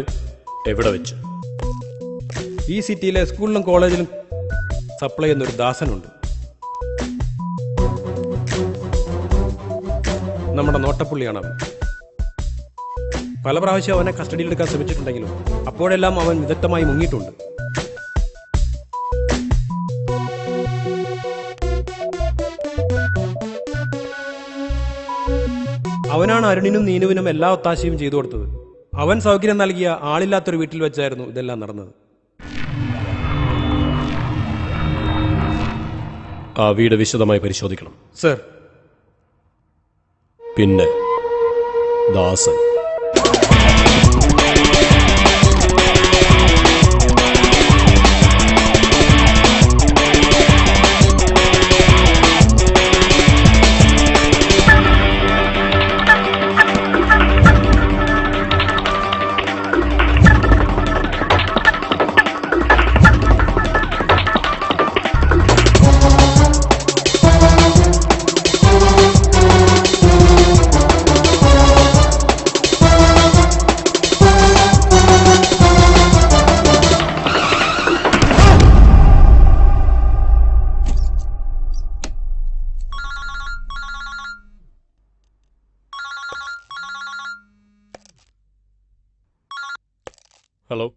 O: എവിടെ വെച്ച്?
P: ഈ സിറ്റിയിലെ സ്കൂളിലും കോളേജിലും സപ്ലൈ ചെയ്യുന്നൊരു ദാസനുണ്ട്. നമ്മുടെ നോട്ടപ്പുള്ളിയാണ് അവൻ. പല പ്രാവശ്യം അവനെ കസ്റ്റഡിയിലെടുക്കാൻ ശ്രമിച്ചിട്ടുണ്ടെങ്കിലും അപ്പോഴെല്ലാം അവൻ വിദഗ്ധമായി മുങ്ങിയിട്ടുണ്ട്. അവനാണ് അരുണിനും നീനുവിനും എല്ലാ ഒത്താശയും ചെയ്തു കൊടുത്തത്. അവൻ സൗകര്യം നൽകിയ ആളില്ലാത്തൊരു വീട്ടിൽ വെച്ചായിരുന്നു ഇതെല്ലാം നടന്നത്.
O: ആ വീട് വിശദമായി പരിശോധിക്കണം
P: സർ.
O: പിന്നെ ദാസൻ. ഹലോ.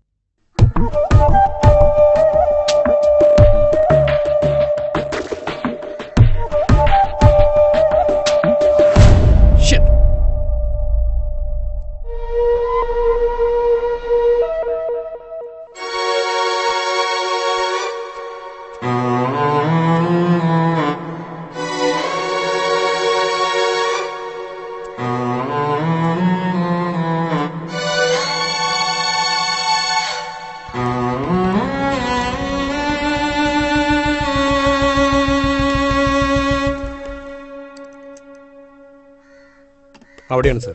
P: അവിടെയാണ് സാർ.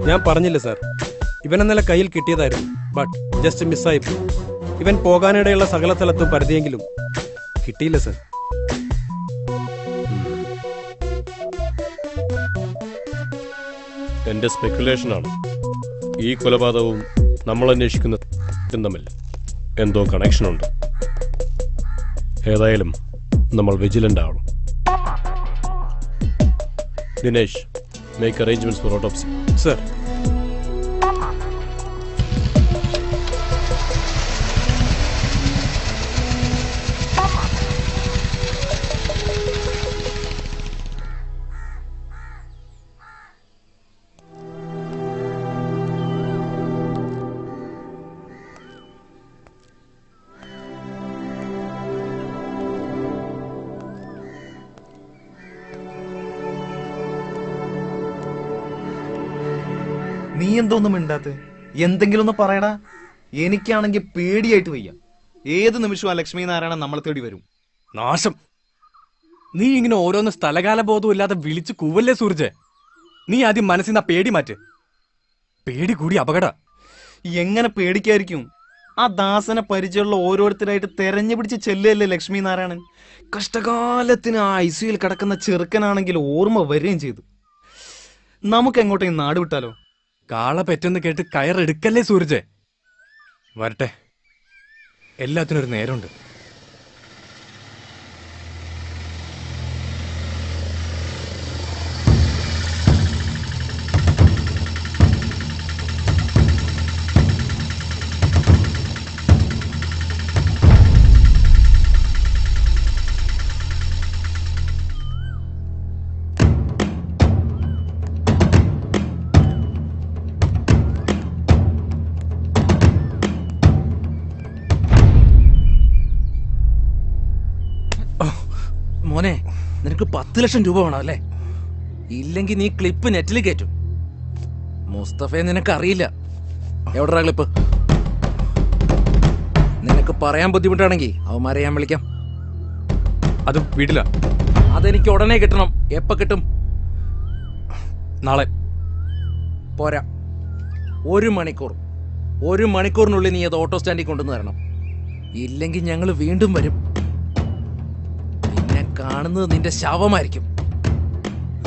P: ഞാൻ പറഞ്ഞില്ല സാർ, ഇവൻ ഇന്നലെ കയ്യിൽ കിട്ടിയതായിരുന്നു. But just മിസ്സായിപ്പോയി. ഇവൻ പോകാനിടയുള്ള സകല സ്ഥലത്തും പരതിയെങ്കിലും കിട്ടിയില്ല സാർ.
O: എൻ്റെ സ്പെക്കുലേഷനാണ്. ഈ കൊലപാതകവും നമ്മൾ അന്വേഷിക്കുന്ന തമ്മിൽ എന്തോ കണക്ഷനുണ്ട്. ഏതായാലും നമ്മൾ വിജിലൻ്റ് ആവണം. Dinesh, make arrangements four autopsy.
P: Sir.
Q: നീ എന്തോന്നും മിണ്ടാത്ത്? എന്തെങ്കിലും ഒന്ന് പറയടാ. എനിക്കാണെങ്കിൽ പേടിയായിട്ട് വയ്യ. ഏത് നിമിഷവും ആ ലക്ഷ്മി നാരായണൻ നമ്മളെ തേടി വരും.
C: നാശം. നീ ഇങ്ങനെ ഓരോന്ന് സ്ഥലകാല ബോധവും ഇല്ലാതെ വിളിച്ചു കൂവല്ലേ സൂർജ്. നീ ആദ്യം മനസ്സിൽ നിന്ന് പേടി മാറ്റ്. പേടി കൂടി അപകട.
Q: എങ്ങനെ പേടിക്കായിരിക്കും? ആ ദാസനെ പരിചയമുള്ള ഓരോരുത്തരായിട്ട് തെരഞ്ഞു പിടിച്ച് ചെല്ലുകയല്ലേ ലക്ഷ്മി നാരായണൻ. കഷ്ടകാലത്തിന് ആ ഐസിയുയിൽ കിടക്കുന്ന ചെറുക്കനാണെങ്കിൽ ഓർമ്മ വരികയും ചെയ്തു. നമുക്ക് എങ്ങോട്ടേയും നാട് വിട്ടാലോ?
C: കാള പെറ്റെന്ന് കേട്ട് കയറെടുക്കല്ലേ സൂരജ്. വരട്ടെ, എല്ലാത്തിനും ഒരു നേരമുണ്ട്.
Q: മോനെ, നിനക്ക് 10 ലക്ഷം രൂപ വേണം അല്ലേ? ഇല്ലെങ്കിൽ നീ ക്ലിപ്പ് നെറ്റിൽ കയറ്റും. മുസ്തഫയെ നിനക്കറിയില്ല. എവിടെടാ ക്ലിപ്പ്? നിനക്ക് പറയാൻ ബുദ്ധിമുട്ടാണെങ്കിൽ അവന്മാരെ ഞാൻ വിളിക്കാം.
C: അത് വീട്ടിലാ.
Q: അതെനിക്ക് ഉടനെ കിട്ടണം. എപ്പോ കിട്ടും?
C: നാളെ.
Q: പോരാ, 1 മണിക്കൂർ. 1 മണിക്കൂറിനുള്ളിൽ നീ അത് ഓട്ടോ സ്റ്റാൻഡിൽ കൊണ്ടുവന്ന് തരണം. ഇല്ലെങ്കിൽ ഞങ്ങൾ വീണ്ടും വരും. നിന്നെ കാണുന്നത് നിന്റെ ശവമായിരിക്കും.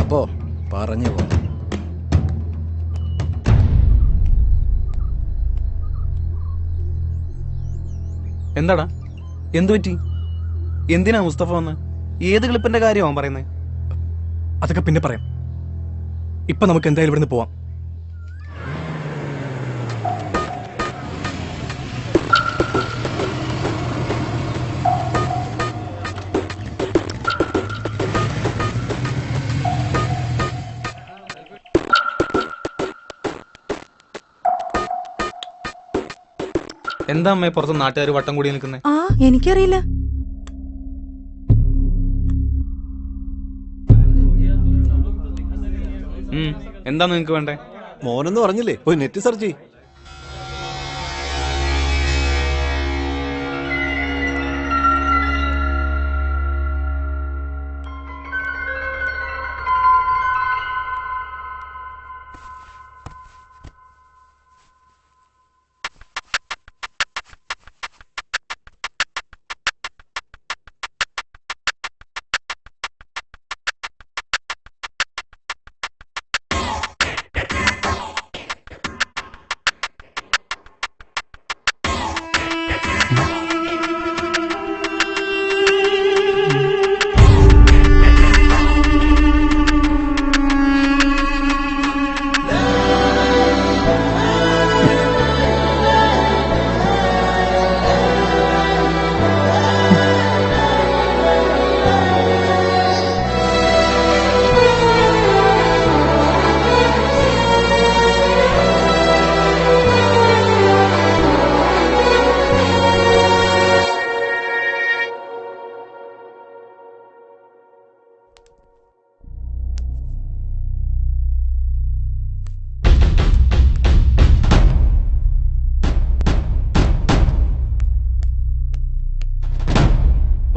Q: അപ്പോ പറഞ്ഞു പോ. എന്താടാ, എന്തു പറ്റി? എന്തിനാ മുസ്തഫ വന്ന്? ഏത് ക്ലിപ്പിന്റെ കാര്യമാണ് പറയുന്നത്?
C: അതൊക്കെ പിന്നെ പറയാം. ഇപ്പൊ നമുക്ക് എന്തായാലും ഇവിടുന്ന് പോവാം.
Q: എന്താ അമ്മേ പുറത്ത് നാട്ടുകാർ വട്ടം കൂടി നിൽക്കുന്നത്?
A: ആ, എനിക്കറിയില്ല.
Q: എന്താ നിങ്ങക്ക് വേണ്ടേ?
F: മോനെന്ന് പറഞ്ഞില്ലേ, പോയി നെറ്റ് സെർച്ച് ചെയ്യ്.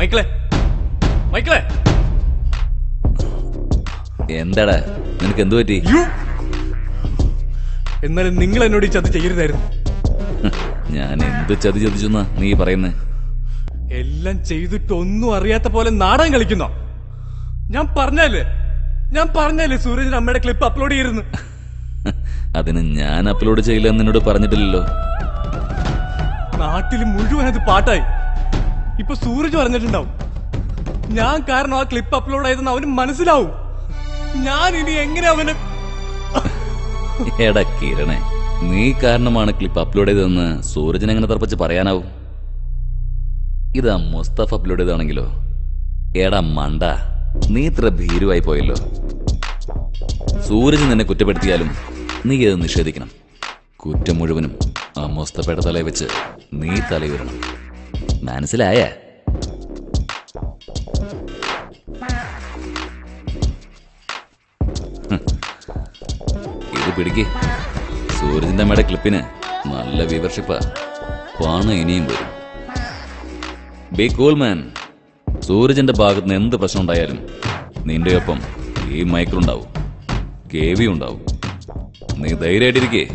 C: മൈക്കിളെ മൈക്കിളെ
J: എന്താടാ നിനക്ക് എന്തു പറ്റി?
C: എന്നാലും നിങ്ങൾ എന്നോട് ഈ ചതി ചെയ്യരുതായിരുന്നു.
J: ഞാൻ എന്ത് ചതി ചതിച്ചെന്നാ നീ പറയുന്നേ?
C: എല്ലാം ചെയ്തിട്ട് ഒന്നും അറിയാത്ത പോലെ നാടകം കളിക്കുന്നോ? ഞാൻ പറഞ്ഞല്ലേ സൂരജിന് അമ്മയുടെ ക്ലിപ്പ് അപ്ലോഡ് ചെയ്തിരുന്നു.
J: അതിന് ഞാൻ അപ്ലോഡ് ചെയ്യില്ല എന്ന് എന്നോട് പറഞ്ഞിട്ടില്ലല്ലോ.
C: നാട്ടിൽ മുഴുവൻ അത് പാട്ടായി. ഇപ്പൊ സൂരജ് പറഞ്ഞിട്ടുണ്ടാവും ഞാൻ കാരണം ആ ക്ലിപ്പ് അപ്ലോഡ് ആയതെന്ന് അവന് മനസ്സിലാവും. ഞാൻ ഇനി എങ്ങനെ അവന്...
J: എടാ കിരണേ, നീ കാരണമാണ് ക്ലിപ്പ് അപ്ലോഡ് ചെയ്തതെന്ന് സൂരജിന് എങ്ങനെ തറപ്പിച്ച് പറയാനാവും? ഇതാ മുസ്തഫ അപ്ലോഡ് ചെയ്താണെങ്കിലോ? എടാ മണ്ട, നീ ഇത്ര ഭീരുവായി പോയല്ലോ. സൂരജ് നിന്നെ കുറ്റപ്പെടുത്തിയാലും നീ അത് നിഷേധിക്കണം. കുറ്റം മുഴുവനും ആ മുസ്തഫയുടെ തലയിൽ വെച്ച് നീ തലയുയരണം. മനസ്സിലായ? ഇത് പിടിക്ക്. സൂരജിന്റെ അമ്മയുടെ ക്ലിപ്പിന് നല്ല വ്യൂവർഷിപ്പാ. പണം ഇനിയും വരും. B cool man. സൂരജിന്റെ ഭാഗത്ത് നിന്ന് എന്ത് പ്രശ്നം ഉണ്ടായാലും നിന്റെ ഒപ്പം ഈ മൈക്കിളുണ്ടാവും, കേവി ഉണ്ടാവും. നീ ധൈര്യമായിട്ടിരിക്കേ.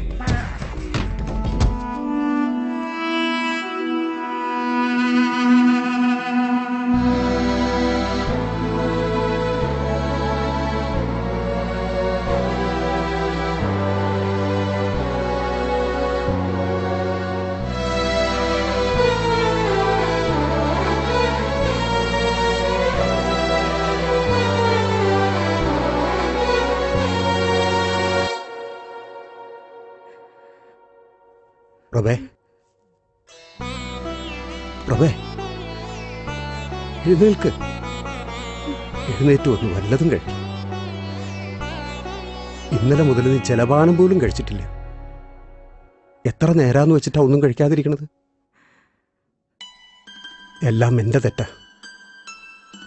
S: പ്രഭേ, എഴുന്നേൽക്ക്. എഴുന്നേറ്റ് വന്ന് വല്ലതും കഴിക്കും. ഇന്നലെ മുതൽ നീ ജലപാനം പോലും കഴിച്ചിട്ടില്ല. എത്ര നേരാന്ന് വെച്ചിട്ടാ ഒന്നും കഴിക്കാതിരിക്കണത്? എല്ലാം എൻ്റെ തെറ്റാ.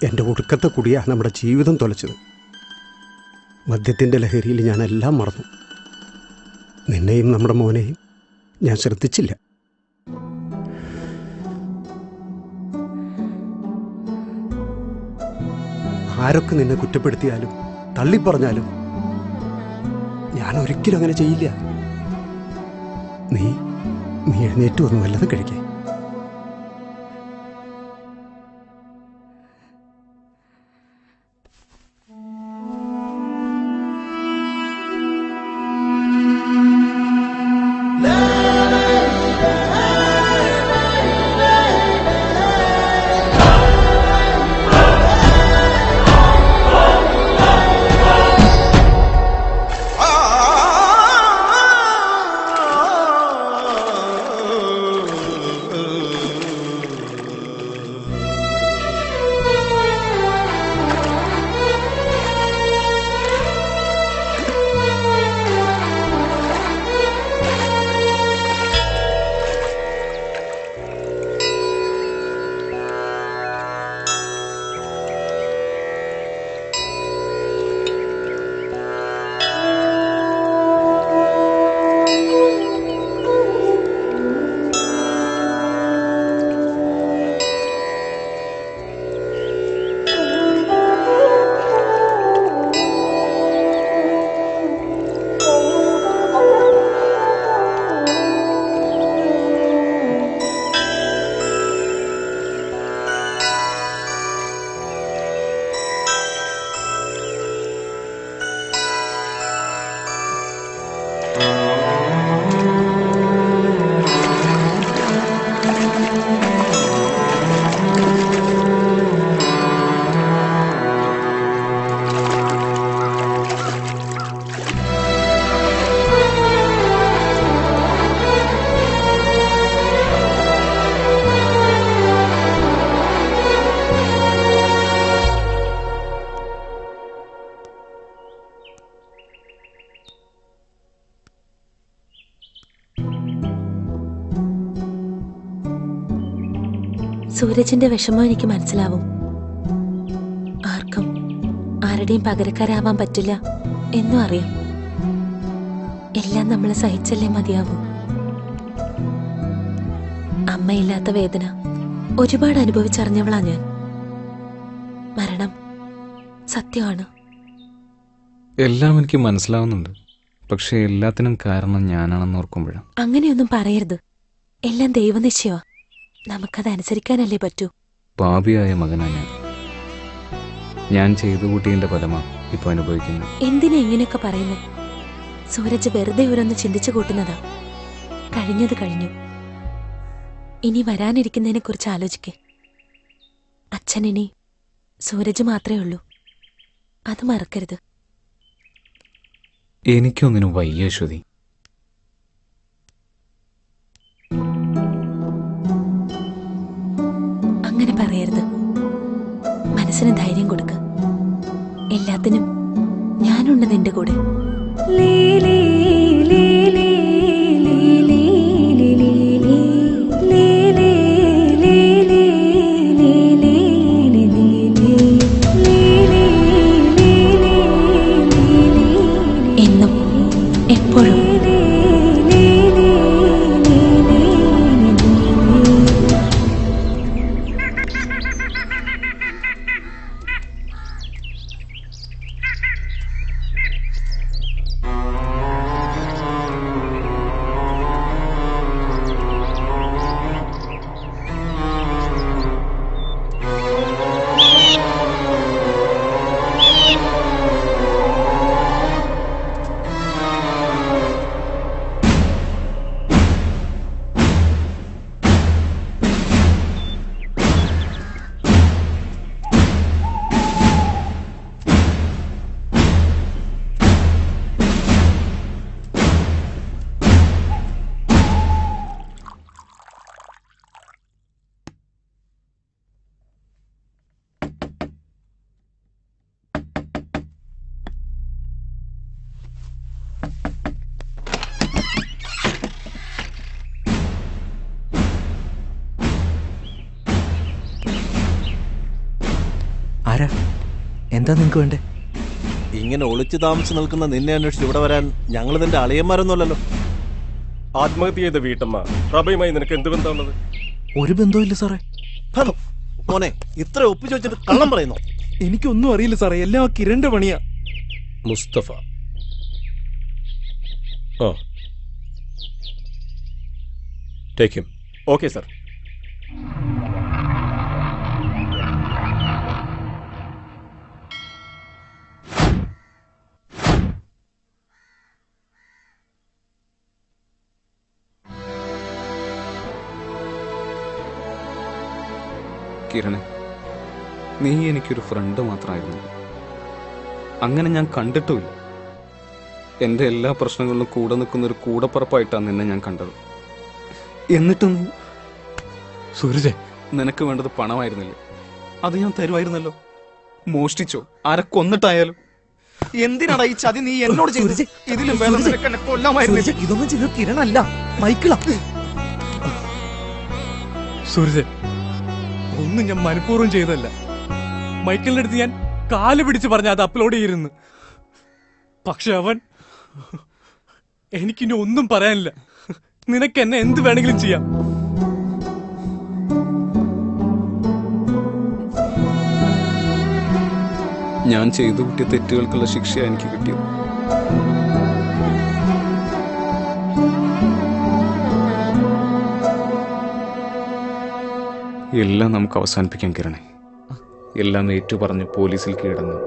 S: എൻ്റെ ഒടുക്കത്തെ കുടിയാ നമ്മുടെ ജീവിതം തൊലച്ചത്. മദ്യത്തിൻ്റെ ലഹരിയിൽ ഞാൻ എല്ലാം മറന്നു. നിന്നെയും നമ്മുടെ മോനെയും ഞാൻ ശ്രദ്ധിച്ചില്ല. ആരൊക്കെ നിന്നെ കുറ്റപ്പെടുത്തിയാലും തള്ളിപ്പറഞ്ഞാലും ഞാൻ ഒരിക്കലും അങ്ങനെ ചെയ്യില്ല. നീ എഴുന്നേറ്റ് വന്ന് വല്ലതും കഴിക്കേ.
G: സൂരജിന്റെ വിഷമം എനിക്ക് മനസ്സിലാവും. ആർക്കും ആരുടെയും പകരക്കാരാവാൻ പറ്റില്ല എന്നും അറിയാം. എല്ലാം നമ്മൾ സഹിച്ചല്ലേ മതിയാവും. അമ്മയില്ലാത്ത വേദന ഒരുപാട് അനുഭവിച്ചറിഞ്ഞവളാ ഞാൻ. സത്യമാണ്.
I: എല്ലാം എനിക്ക് മനസ്സിലാവുന്നുണ്ട്. പക്ഷെ എല്ലാത്തിനും കാരണം ഞാനാണെന്ന് ഓർക്കുമ്പോഴാണ്.
G: അങ്ങനെയൊന്നും പറയരുത്. എല്ലാം ദൈവനിശ്ചയമാ. നമുക്കത് അനുസരിക്കാനല്ലേ പറ്റൂ.
I: പാപിയായ മകനാ ഞാൻ ചെയ്തു കൂട്ടിയതിന്റെ ഫലമാ ഇപ്പൊ അനുഭവിക്കുന്നത്.
G: എന്തിനാ ഇങ്ങനെയൊക്കെ പറയുന്നേ? സൂരജ് വെറുതെ ഓരോന്ന് ചിന്തിച്ചു കൂട്ടുന്നതാ. കഴിഞ്ഞത് കഴിഞ്ഞു. ഇനി വരാനിരിക്കുന്നതിനെ കുറിച്ച് ആലോചിക്കേ. അച്ഛനിനി സൂരജ് മാത്രമേ ഉള്ളൂ. അത് മറക്കരുത്.
I: എനിക്കൊന്നിനും വയ്യ ശ്രുതി.
G: അങ്ങനെ പറയരുത്. മനസ്സിന് ധൈര്യം കൊടുക്ക. എല്ലാത്തിനും ഞാനുണ്ട് നിന്റെ കൂടെ. എന്നും എപ്പോഴും.
Q: ആരാ? എന്താ നിങ്ങക്ക് വേണ്ടേ?
F: ഇങ്ങനെ ഒളിച്ചു താമസിച്ച് നിൽക്കുന്ന നിന്നെ അന്വേഷിച്ച് ഇവിടെ വരാൻ ഞങ്ങൾ നിന്റെ അളിയന്മാരൊന്നുമല്ലല്ലോ.
R: ആത്മഹത്യ ചെയ്ത വീട്ടമ്മ പ്രഭയുമായി നിനക്ക് എന്ത് ബന്ധമുള്ളത്?
Q: ഒരു ബന്ധവുമില്ല സാറേ.
F: മോനെ ഇത്ര ഒപ്പിച്ചു വെച്ചിട്ട് കള്ളം പറയുന്നു.
Q: എനിക്കൊന്നും അറിയില്ല സാറേ. എല്ലാം കിരണിന്റെ പണിയാ.
O: മുസ്തഫ. ആ ടേക്ക് ഹിം.
R: Okay sir.
I: കിരണേ, നീ എനിക്കൊരു ഫ്രണ്ട് മാത്രമായിരുന്നു. അങ്ങനെ ഞാൻ കണ്ടിട്ടുമില്ല. എൻ്റെ എല്ലാ പ്രശ്നങ്ങളിലും കൂടെ നിൽക്കുന്ന ഒരു കൂടപ്പറപ്പായിട്ടാണ് നിന്നെ ഞാൻ കണ്ടത്. എന്നിട്ടും സൂരജ്, നിനക്ക് വേണ്ടത് പണമായിരുന്നില്ലേ? അത് ഞാൻ തരുമായിരുന്നല്ലോ. മോഷ്ടിച്ചോ ആരെ കൊന്നിട്ടായാലും. എന്തിനാടാ ഈ ചതി നീ എന്നോട് ചെയ്തത്? ഇതിലും വേദന നിനക്ക് എന്നെ കൊല്ലാമായിരുന്നില്ലേ?
Q: ഇതൊന്നും ചെയ്തത് കിരണല്ല, മൈക്കിളാ.
C: സൂരജ്, ഒന്നും ഞാൻ മനഃപൂർവ്വം ചെയ്തല്ല. മൈക്കിളിന്റെ അടുത്ത് ഞാൻ കാല് പിടിച്ച് പറഞ്ഞ അത് അപ്ലോഡ് ചെയ്തിരുന്നു. പക്ഷെ അവൻ, എനിക്കിനി ഒന്നും പറയാനില്ല. നിനക്ക് എന്നെ എന്ത് വേണമെങ്കിലും ചെയ്യാം.
I: ഞാൻ ചെയ്തു കൂട്ടിയ തെറ്റുകൾക്കുള്ള ശിക്ഷയാണ് എനിക്ക് കിട്ടിയത്. എല്ലാം നമുക്ക് അവസാനിപ്പിക്കാൻ കിരണേ. എല്ലാം ഏറ്റു പറഞ്ഞ് പോലീസിൽ കീഴടങ്ങും.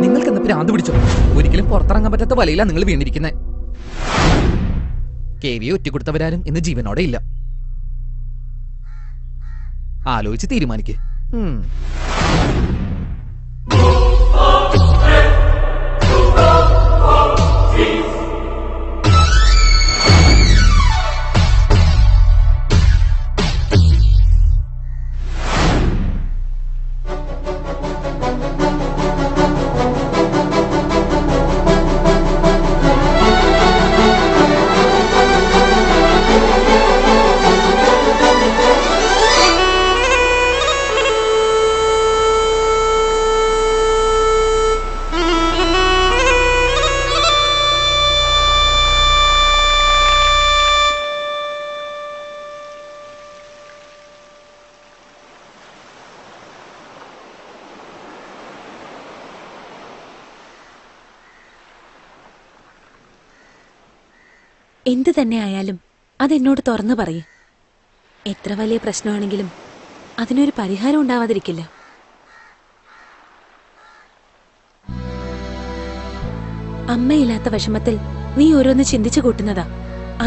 H: നിങ്ങൾക്ക് എന്താ ഭ്രാന്ത് പിടിച്ചോ? ഒരിക്കലും പുറത്തിറങ്ങാൻ പറ്റാത്ത വലയിലാണ് നിങ്ങൾ വീണിരിക്കുന്നത്. കേവിയെ ഒറ്റക്കൊടുത്തവരാരും ഇന്ന് ജീവനോടെ ഇല്ല. ആലോചിച്ച് തീരുമാനിക്കേ.
G: എന്തു തന്നെ ആയാലും അതെന്നോട് തുറന്നു പറയും. എത്ര വലിയ പ്രശ്നമാണെങ്കിലും അതിനൊരു പരിഹാരം ഉണ്ടാവാതിരിക്കില്ല. അമ്മയില്ലാത്ത വിഷമത്തിൽ നീ ഓരോന്ന് ചിന്തിച്ചു കൂട്ടുന്നതാ.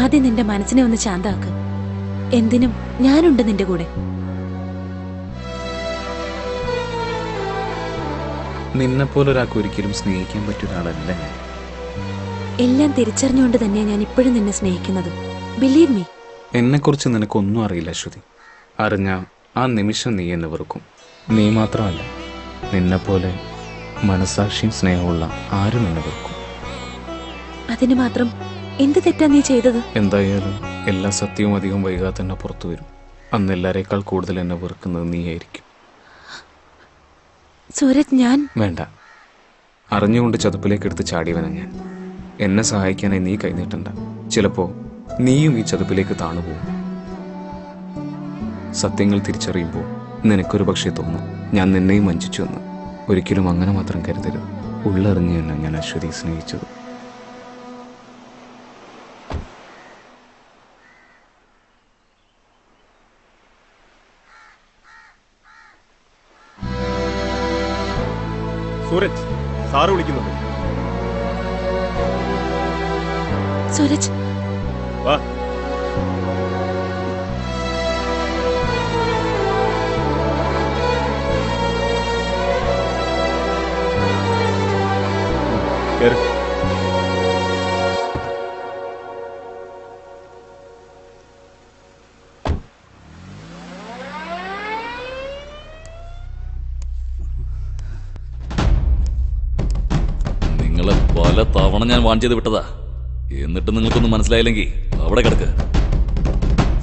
G: ആദ്യം നിന്റെ മനസ്സിനെ ഒന്ന് ശാന്താക്ക്. എന്തിനും ഞാനുണ്ട് നിന്റെ കൂടെ.
I: നിന്നെപ്പോലൊരാൾക്ക് ഒരിക്കലും സ്നേഹിക്കാൻ പറ്റിയ ഒരാളല്ല ഞാൻ.
G: എല്ലാം തിരിച്ചറിഞ്ഞുകൊണ്ട് തന്നെയാ ഞാൻ ഇപ്പോഴും നിന്നെ സ്നേഹിക്കുന്നത്. Believe me.
I: എന്നെക്കുറിച്ച് നിനക്കൊന്നും അറിയില്ല അശ്വതി. അറിഞ്ഞ ആ നിമിഷം നീ എന്നെ വെറുക്കും. നീ മാത്രമല്ല, നിന്നെപ്പോലെ മനസാക്ഷിയും സ്നേഹമുള്ള ആരും എന്നെ വെറുക്കും.
G: അതിന് മാത്രം എന്ത് തെറ്റാ നീ ചെയ്തത്?
I: എന്തായാലും എല്ലാ സത്യവും അധികം വൈകാതെ തന്നെ പുറത്തു വരും. അന്ന് എല്ലാരേക്കാൾ കൂടുതൽ എന്നെ വെറുക്കുന്നത് നീയായിരിക്കും.
G: സൂരജ്, ഞാൻ
I: വേണ്ട. അറിഞ്ഞുകൊണ്ട് ചതുപ്പിലേക്ക് എടുത്ത് ചാടിയവനാ ഞാൻ. എന്നെ സഹായിക്കാനായി നീ കൈനീട്ടണ്ട. ചിലപ്പോ നീയും ഈ ചതുപ്പിലേക്ക് താണുപോകും. സത്യങ്ങൾ തിരിച്ചറിയുമ്പോൾ നിനക്കൊരു പക്ഷേ തോന്നും ഞാൻ നിന്നെയും വഞ്ചിച്ചു എന്ന്. ഒരിക്കലും അങ്ങനെ മാത്രം കരുതരുത്. ഉള്ളറിഞ്ഞു തന്നെ ഞാൻ അശ്വതി സ്നേഹിച്ചത്.
R: സൂരജ്, സാറ് വിളിക്കുന്നുണ്ട്.
G: സൂരജ്,
R: വാ. കേറ്.
J: നിങ്ങളെ പല തവണ ഞാൻ വാൺ ചെയ്ത് വിട്ടതാ. എന്നിട്ട് നിങ്ങൾക്കൊന്നും മനസ്സിലായില്ലെങ്കിൽ അവിടെ കിടക്ക്.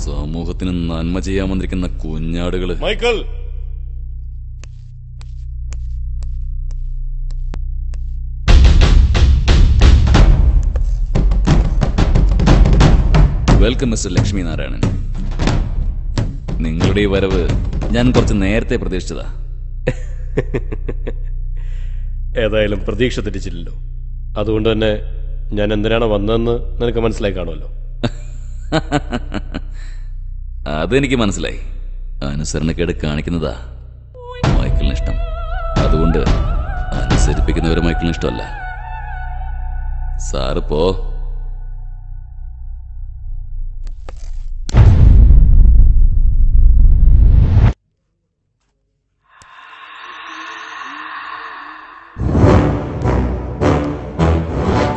J: സമൂഹത്തിന് നന്മ ചെയ്യാൻ വന്നിരിക്കുന്ന കുഞ്ഞാടുകള്.
R: Michael,
J: welcome mister Lakshmi Narayanan. നിങ്ങളുടെ ഈ വരവ് ഞാൻ കുറച്ച് നേരത്തെ പ്രതീക്ഷിച്ചതാ.
O: ഏതായാലും പ്രതീക്ഷ തെറ്റിച്ചില്ലല്ലോ. അതുകൊണ്ട് തന്നെ ഞാൻ എന്തിനാണ് വന്നതെന്ന് നിനക്ക് മനസ്സിലായി കാണുമല്ലോ.
J: അതെനിക്ക് മനസ്സിലായി. അനുസരണക്കേട് കാണിക്കുന്നതാ മൈക്കിളിന് ഇഷ്ടം. അതുകൊണ്ട് അനുസരിപ്പിക്കുന്നവരെ മൈക്കിളിന് ഇഷ്ടമല്ല. സാറ് പോ.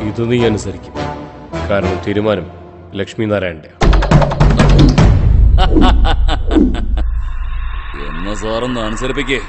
O: ഇത് നീ അനുസരിക്കും. കാരണം തീരുമാനം ലക്ഷ്മി നാരായണന്റെ.
J: എന്ന സാറൊന്ന് അനുസരിപ്പിക്കേ.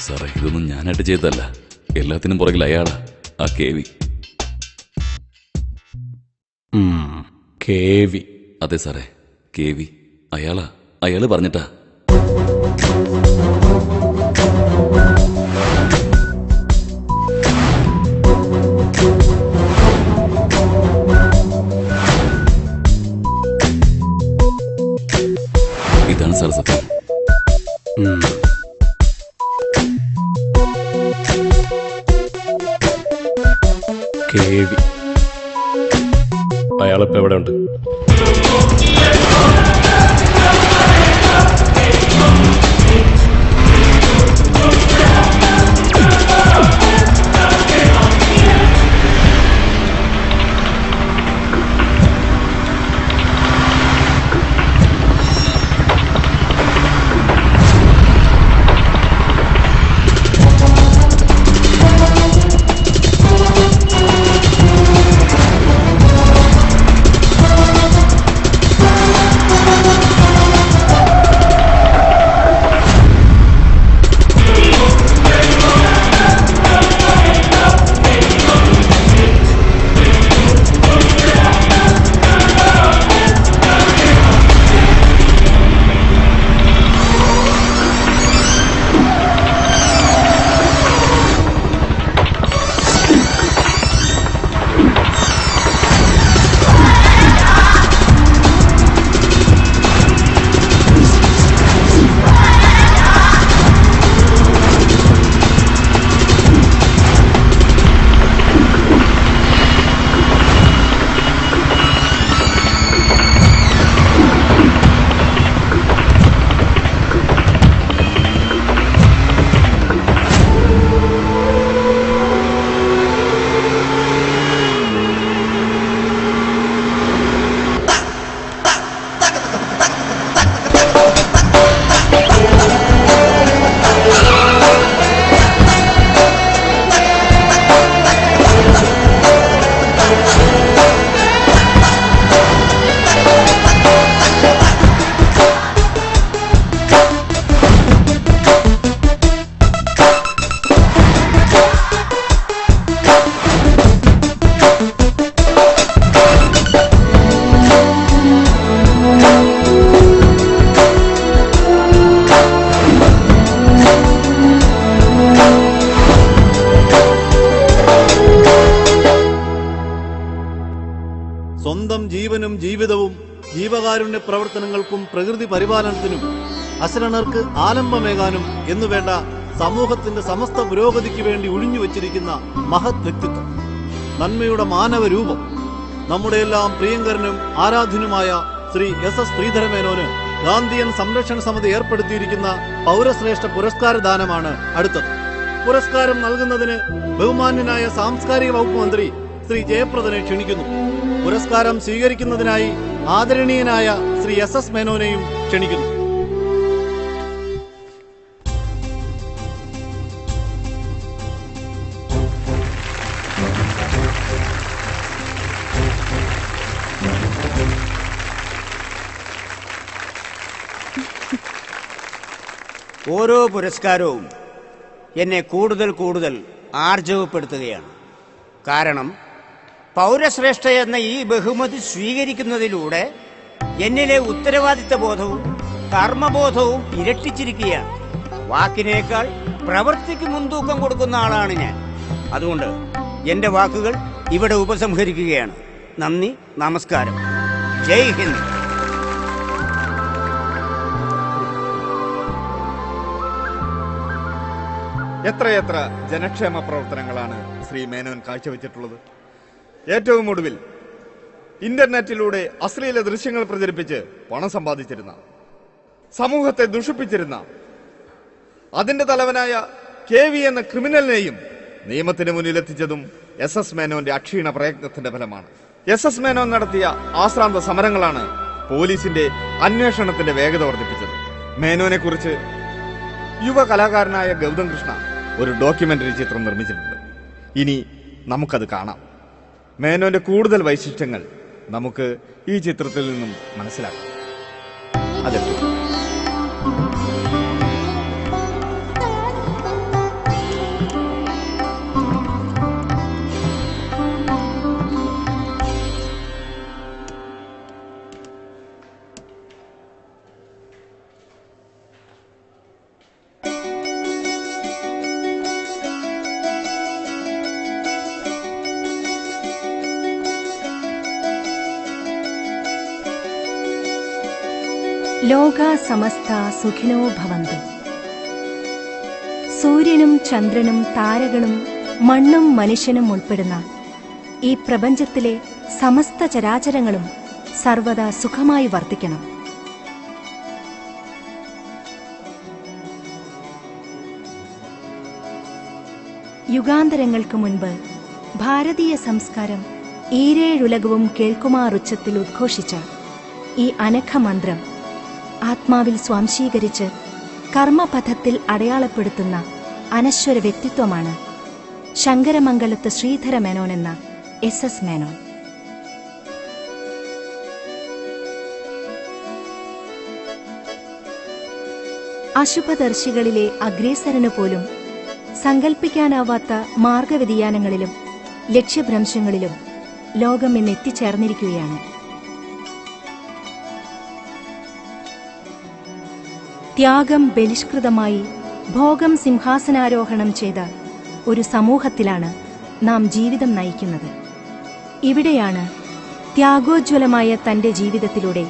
J: സാറേ, ഇതൊന്നും ഞാനായിട്ട് ചെയ്തതല്ല. എല്ലാത്തിനും പുറകിൽ അയാളാ, ആ KV.
O: KV?
J: അതെ സാറേ, KV. അയാള് പറഞ്ഞിട്ടാ. ഇതാണ് സാർ സത്യം.
O: കേവി. അയാളിപ്പോ എവിടെ ഉണ്ട്?
F: സ്വന്തം ജീവനും ജീവിതവും ജീവകാരുണ്യ പ്രവർത്തനങ്ങൾക്കും പ്രകൃതി പരിപാലനത്തിനും അശരണർക്ക് ആലംബമേകാനും എന്നുവേണ്ട സമൂഹത്തിന്റെ സമസ്ത പുരോഗതിക്ക് വേണ്ടി ഒഴിഞ്ഞുവച്ചിരിക്കുന്ന മഹത് വ്യക്തിത്വം, നന്മയുടെ മാനവ രൂപം, നമ്മുടെയെല്ലാം പ്രിയങ്കരനും ആരാധ്യനുമായ ശ്രീ എസ് ശ്രീധരമേനോന് ഗാന്ധിയൻ സംരക്ഷണ സമിതി ഏർപ്പെടുത്തിയിരിക്കുന്ന പൗരശ്രേഷ്ഠ പുരസ്കാര ദാനമാണ് അടുത്തത്. പുരസ്കാരം നൽകുന്നതിന് ബഹുമാന്യനായ സാംസ്കാരിക വകുപ്പ് മന്ത്രി ശ്രീ ജയപ്രദനെ ക്ഷണിക്കുന്നു. പുരസ്കാരം സ്വീകരിക്കുന്നതിനായി ആദരണീയനായ ശ്രീ എസ് മേനോനെയും ക്ഷണിക്കുന്നു.
E: ഓരോ പുരസ്കാരവും എന്നെ കൂടുതൽ കൂടുതൽ ആർജവപ്പെടുത്തുകയാണ്. കാരണം പൗരശ്രേഷ്ഠ എന്ന ഈ ബഹുമതി സ്വീകരിക്കുന്നതിലൂടെ എന്നിലെ ഉത്തരവാദിത്ത ബോധവും കർമ്മബോധവും ഇരട്ടിച്ചിരിക്കുകയാണ്. വാക്കിനേക്കാൾ പ്രവൃത്തിക്ക് മുൻതൂക്കം കൊടുക്കുന്ന ആളാണ് ഞാൻ. അതുകൊണ്ട് എൻ്റെ വാക്കുകൾ ഇവിടെ ഉപസംഹരിക്കുകയാണ്. നന്ദി, നമസ്കാരം, ജയ് ഹിന്ദ്.
T: എത്രയെത്ര ജനക്ഷേമ പ്രവർത്തനങ്ങളാണ് ശ്രീ മേനോൻ കാഴ്ചവെച്ചിട്ടുള്ളത്. ഏറ്റവും ഒടുവിൽ ഇന്റർനെറ്റിലൂടെ അശ്ലീല ദൃശ്യങ്ങൾ പ്രചരിപ്പിച്ച് പണം സമ്പാദിച്ചിരുന്ന, സമൂഹത്തെ ദുഷിപ്പിച്ചിരുന്ന അതിന്റെ തലവനായ KV എന്ന ക്രിമിനലിനെയും നിയമത്തിന് മുന്നിലെത്തിച്ചതും എസ് മേനോന്റെ അക്ഷീണ പ്രയത്നത്തിന്റെ ഫലമാണ്. എസ് മേനോൻ നടത്തിയ ആശ്രാന്ത സമരങ്ങളാണ് പോലീസിന്റെ അന്വേഷണത്തിന്റെ വേഗത വർദ്ധിപ്പിച്ചത്. മേനോനെ കുറിച്ച് യുവ കലാകാരനായ ഗൗതം കൃഷ്ണ ഒരു ഡോക്യുമെന്ററി ചിത്രം നിർമ്മിച്ചിട്ടുണ്ട്. ഇനി നമുക്കത് കാണാം. മേനോന്റെ കൂടുതൽ വൈശിഷ്ട്യങ്ങൾ നമുക്ക് ഈ ചിത്രത്തിൽ നിന്നും മനസ്സിലാക്കാം. അതെത്തും.
D: ലോകാ സമസ്ത സുഖിനോ ഭവന്തു. സൂര്യനും ചന്ദ്രനും താരകളും മണ്ണും മനുഷ്യനും ഉൾപ്പെടുന്ന ഈ പ്രപഞ്ചത്തിലെ സമസ്ത ചരാചരങ്ങളും സർവദാ സുഖമായി വർത്തിക്കണം. യുഗാന്തരങ്ങൾക്ക് മുൻപ് ഭാരതീയ സംസ്കാരം ഈരേഴുലകവും കേൾക്കുമാറുച്ചത്തിൽ ഉദ്ഘോഷിച്ച ഈ അനഘമന്ത്രം ആത്മാവിൽ സ്വാംശീകരിച്ച് കർമ്മപഥത്തിൽ അടയാളപ്പെടുത്തുന്ന അനശ്വര വ്യക്തിത്വമാണ് ശങ്കരമംഗലത്ത് ശ്രീധര മേനോൻ എന്ന SS മേനോൻ. അശുഭദർശികളിലെ അഗ്രേസരനു പോലും സങ്കൽപ്പിക്കാനാവാത്ത മാർഗവ്യതിയാനങ്ങളിലും ലക്ഷ്യഭ്രംശങ്ങളിലും ലോകം ഇന്ന് എത്തിച്ചേർന്നിരിക്കുകയാണ്. ത്യാഗം ബലിഷ്കൃതമായി ഭോഗം സിംഹാസനാരോഹണം ചെയ്ത ഒരു സമൂഹത്തിലാണ് നാം ജീവിതം നയിക്കുന്നത്. ഇവിടെയാണ് ത്യാഗോജ്വലമായ തന്റെ ജീവിതത്തിലൂടെ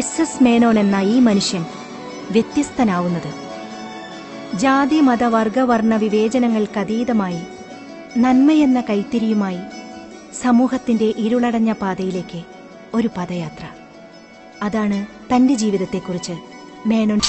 D: SS മേനോൻ എന്ന ഈ മനുഷ്യൻ വ്യത്യസ്തനാവുന്നത്. ജാതി മത വർഗവർണ്ണ വിവേചനങ്ങൾക്കതീതമായി നന്മയെന്ന കൈത്തിരിയുമായി സമൂഹത്തിന്റെ ഇരുളടഞ്ഞ പാതയിലേക്ക് ഒരു പദയാത്ര. അതാണ് തന്റെ ജീവിതത്തെക്കുറിച്ച് മേനോൻ.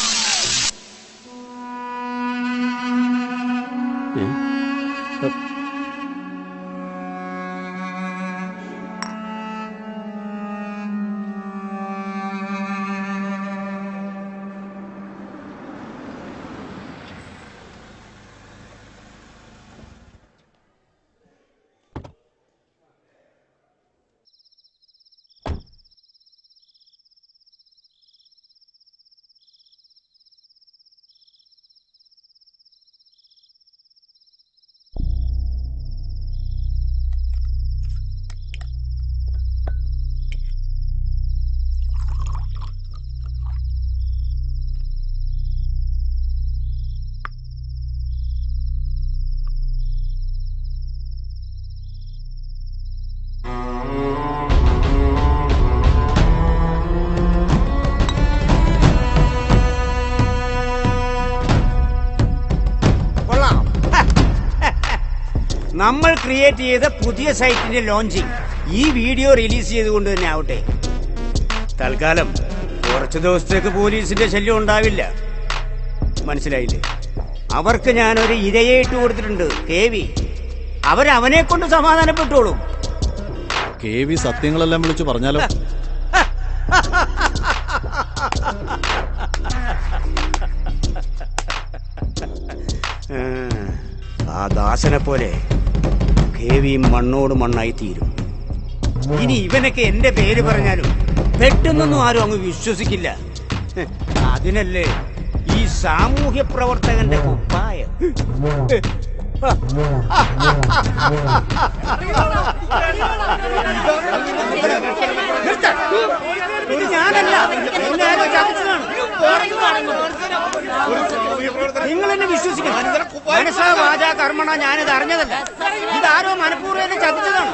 E: നമ്മൾ ക്രിയേറ്റ് ചെയ്ത പുതിയ സൈറ്റിന്റെ ലോഞ്ചിങ് ഈ വീഡിയോ റിലീസ് ചെയ്തുകൊണ്ട് തന്നെ ആവട്ടെ. തൽക്കാലം കുറച്ചു ദിവസത്തേക്ക് പോലീസിന്റെ ശല്യം ഉണ്ടാവില്ല. മനസ്സിലായില്ലേ? അവർക്ക് ഞാനൊരു ഇരയെ ഇട്ട് കൊടുത്തിട്ടുണ്ട്, KV. അവരവനെ കൊണ്ട് സമാധാനപ്പെട്ടോളും.
F: KV സത്യങ്ങളെല്ലാം വിളിച്ചു പറഞ്ഞാലോ?
E: ആ ദാസനെ പോലെ KV മണ്ണോട് മണ്ണായി തീരും. ഇനി ഇവനൊക്കെ എന്റെ പേര് പറഞ്ഞാലും പെട്ടെന്നൊന്നും ആരും അങ്ങ് വിശ്വസിക്കില്ല. അതിനല്ലേ ഈ സാമൂഹ്യ പ്രവർത്തകന്റെ കുപ്പായം. ഇത് ഞാനല്ല, നിങ്ങൾ എന്നെ വിശ്വസിക്കണം. മനസ്സാ വാചാ കർമ്മണ ഞാനിത് അറിഞ്ഞതല്ല. ഇതാരോ മനഃപൂർവ്വം എന്നെ ചതിച്ചതാണ്.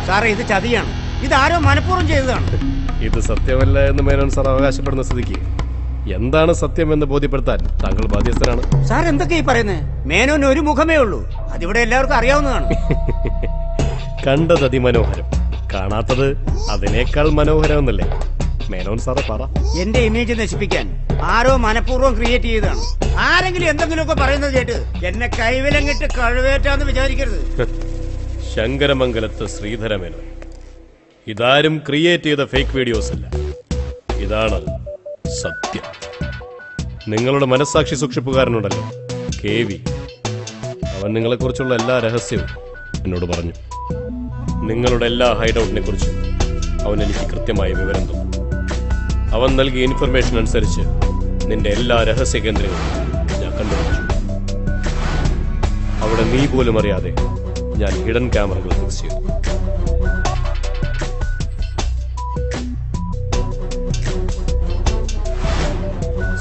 E: സാറേ, ഇത് ചതിയാണ്. ഇതാരോ മനഃപൂർവ്വം ചെയ്തതാണ്.
O: ഇത് സത്യമല്ല എന്ന് മേനോൻ സാർ അവകാശപ്പെടുന്ന സ്ഥിതിക്ക് എന്താണ് സത്യം എന്ന് ബോധ്യപ്പെടുത്താൻ താങ്കൾ ബാധ്യസ്ഥനാണ്.
E: സാർ എന്തൊക്കെ ഈ പറയുന്നത്? മേനോന് ഒരു മുഖമേ ഉള്ളൂ, അതിവിടെ എല്ലാവർക്കും അറിയാവുന്നതാണ്.
O: കണ്ടത് അതിമനോഹരം, കാണാത്തത് അതിനേക്കാൾ മനോഹരം എന്നല്ലേ മേനോൻ സാറെ പറ.
E: എന്റെ ഇമേജ് നശിപ്പിക്കാൻ ആരോ മനഃപൂർവ്വം ക്രിയേറ്റ് ചെയ്തതാണ്. ആരെങ്കിലും എന്തെങ്കിലുമൊക്കെ പറയുന്നത് കേട്ട് എന്നെ കൈവിലങ്ങിട്ട് കഴിവേറ്റാന്ന് വിചാരിക്കരുത്.
O: ശങ്കരമംഗലത്ത് ശ്രീധര മേനോൻ. ഇതാരും ക്രിയേറ്റ് ചെയ്ത ഫേക്ക് വീഡിയോസ് അല്ല, ഇതാണ് സത്യം. നിങ്ങളുടെ മനസ്സാക്ഷി സൂക്ഷിപ്പുകാരനുണ്ടല്ലോ KV, അവൻ നിങ്ങളെക്കുറിച്ചുള്ള എല്ലാ രഹസ്യവും എന്നോട് പറഞ്ഞു. നിങ്ങളുടെ എല്ലാ ഹൈഡൌട്ടിനെ കുറിച്ചും അവൻ എനിക്ക് കൃത്യമായ വിവരം തന്നു. അവൻ നൽകിയ ഇൻഫർമേഷൻ അനുസരിച്ച് നിന്റെ എല്ലാ രഹസ്യ കേന്ദ്രങ്ങളും ഞാൻ കണ്ടുപിടിച്ചു. അവിടെ നീ പോലും അറിയാതെ ഞാൻ ഹിഡൻ ക്യാമറകൾ ഫിക്സ് ചെയ്തു.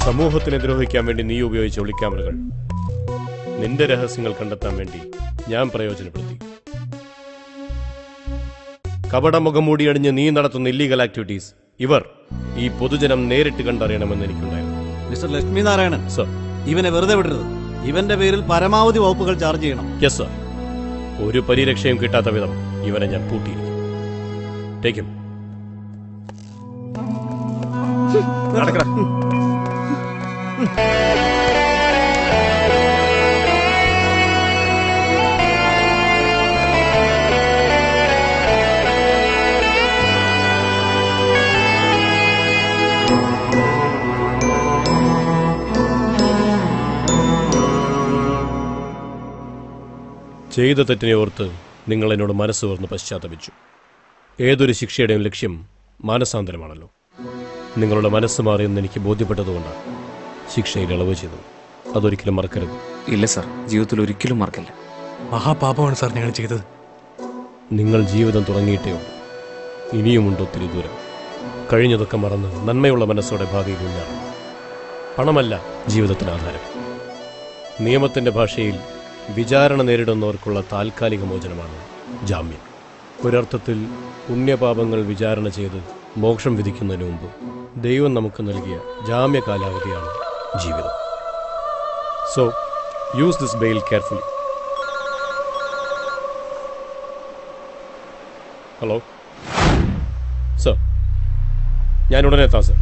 O: സമൂഹത്തിനെ ദ്രോഹിക്കാൻ വേണ്ടി നീ ഉപയോഗിച്ച ഒളിക്യാമറകൾ നിന്റെ രഹസ്യങ്ങൾ കണ്ടെത്താൻ വേണ്ടി ഞാൻ പ്രയോജനപ്പെടുത്തി. കപടമുഖം മൂടിയടിഞ്ഞ് നീ നടത്തുന്ന ഇല്ലീഗൽ ആക്ടിവിറ്റീസ് ഇവർ ഈ പൊതുജനം നേരിട്ട് കണ്ടറിയണമെന്ന് എനിക്കുണ്ടായിരുന്നു.
F: മിസ്റ്റർ ലക്ഷ്മിനാരായണൻ
O: സർ,
F: ഇവനെ വെറുതെ വിടരുത്. ഇവന്റെ പേരിൽ പരമാവധി വകുപ്പുകൾ ചാർജ് ചെയ്യണം.
O: Yes sir. ഒരു പരിരക്ഷയും കിട്ടാത്ത വിധം ഇവനെ ഞാൻ പൂട്ടിയിരിക്കും. Take him. നടക്കടാ. ചെയ്ത തെറ്റിനെ ഓർത്ത് നിങ്ങൾ എന്നോട് മനസ്സ് തുറന്ന് പശ്ചാത്തപിച്ചു. ഏതൊരു ശിക്ഷയുടെയും ലക്ഷ്യം മാനസാന്തരമാണല്ലോ. നിങ്ങളുടെ മനസ്സ് മാറിയെന്ന് എനിക്ക് ബോധ്യപ്പെട്ടതുകൊണ്ടാണ് ശിക്ഷയിൽ ഇളവ് ചെയ്തത്. അതൊരിക്കലും മറക്കരുത്.
I: ഇല്ല സാർ, ജീവിതത്തിൽ ഒരിക്കലും മറക്കില്ല.
C: മഹാപാപമാണ് സാർ ഞങ്ങൾ ചെയ്തത്.
O: നിങ്ങൾ ജീവിതം തുടങ്ങിയിട്ടേ ഉള്ളൂ. ഇനിയുമുണ്ട് ഒത്തിരി ദൂരം. കഴിഞ്ഞതൊക്കെ മറന്ന് നന്മയുള്ള മനസ്സോടെ ഭാവിയിൽ മുന്നേറണം. പണമല്ല ജീവിതത്തിന് ആധാരം. നിയമത്തിൻ്റെ ഭാഷയിൽ വിചാരണ നേരിടുന്നവർക്കുള്ള താൽക്കാലിക മോചനമാണ് ജാമ്യം. ഒരർത്ഥത്തിൽ പുണ്യപാപങ്ങൾ വിചാരണ ചെയ്ത് മോക്ഷം വിധിക്കുന്നതിന് മുമ്പ് ദൈവം നമുക്ക് നൽകിയ ജാമ്യ കാലാവധിയാണ് ജീവിതം. So use this bail carefully. Hello sir, ഞാൻ ഉടനെ എത്താം സർ.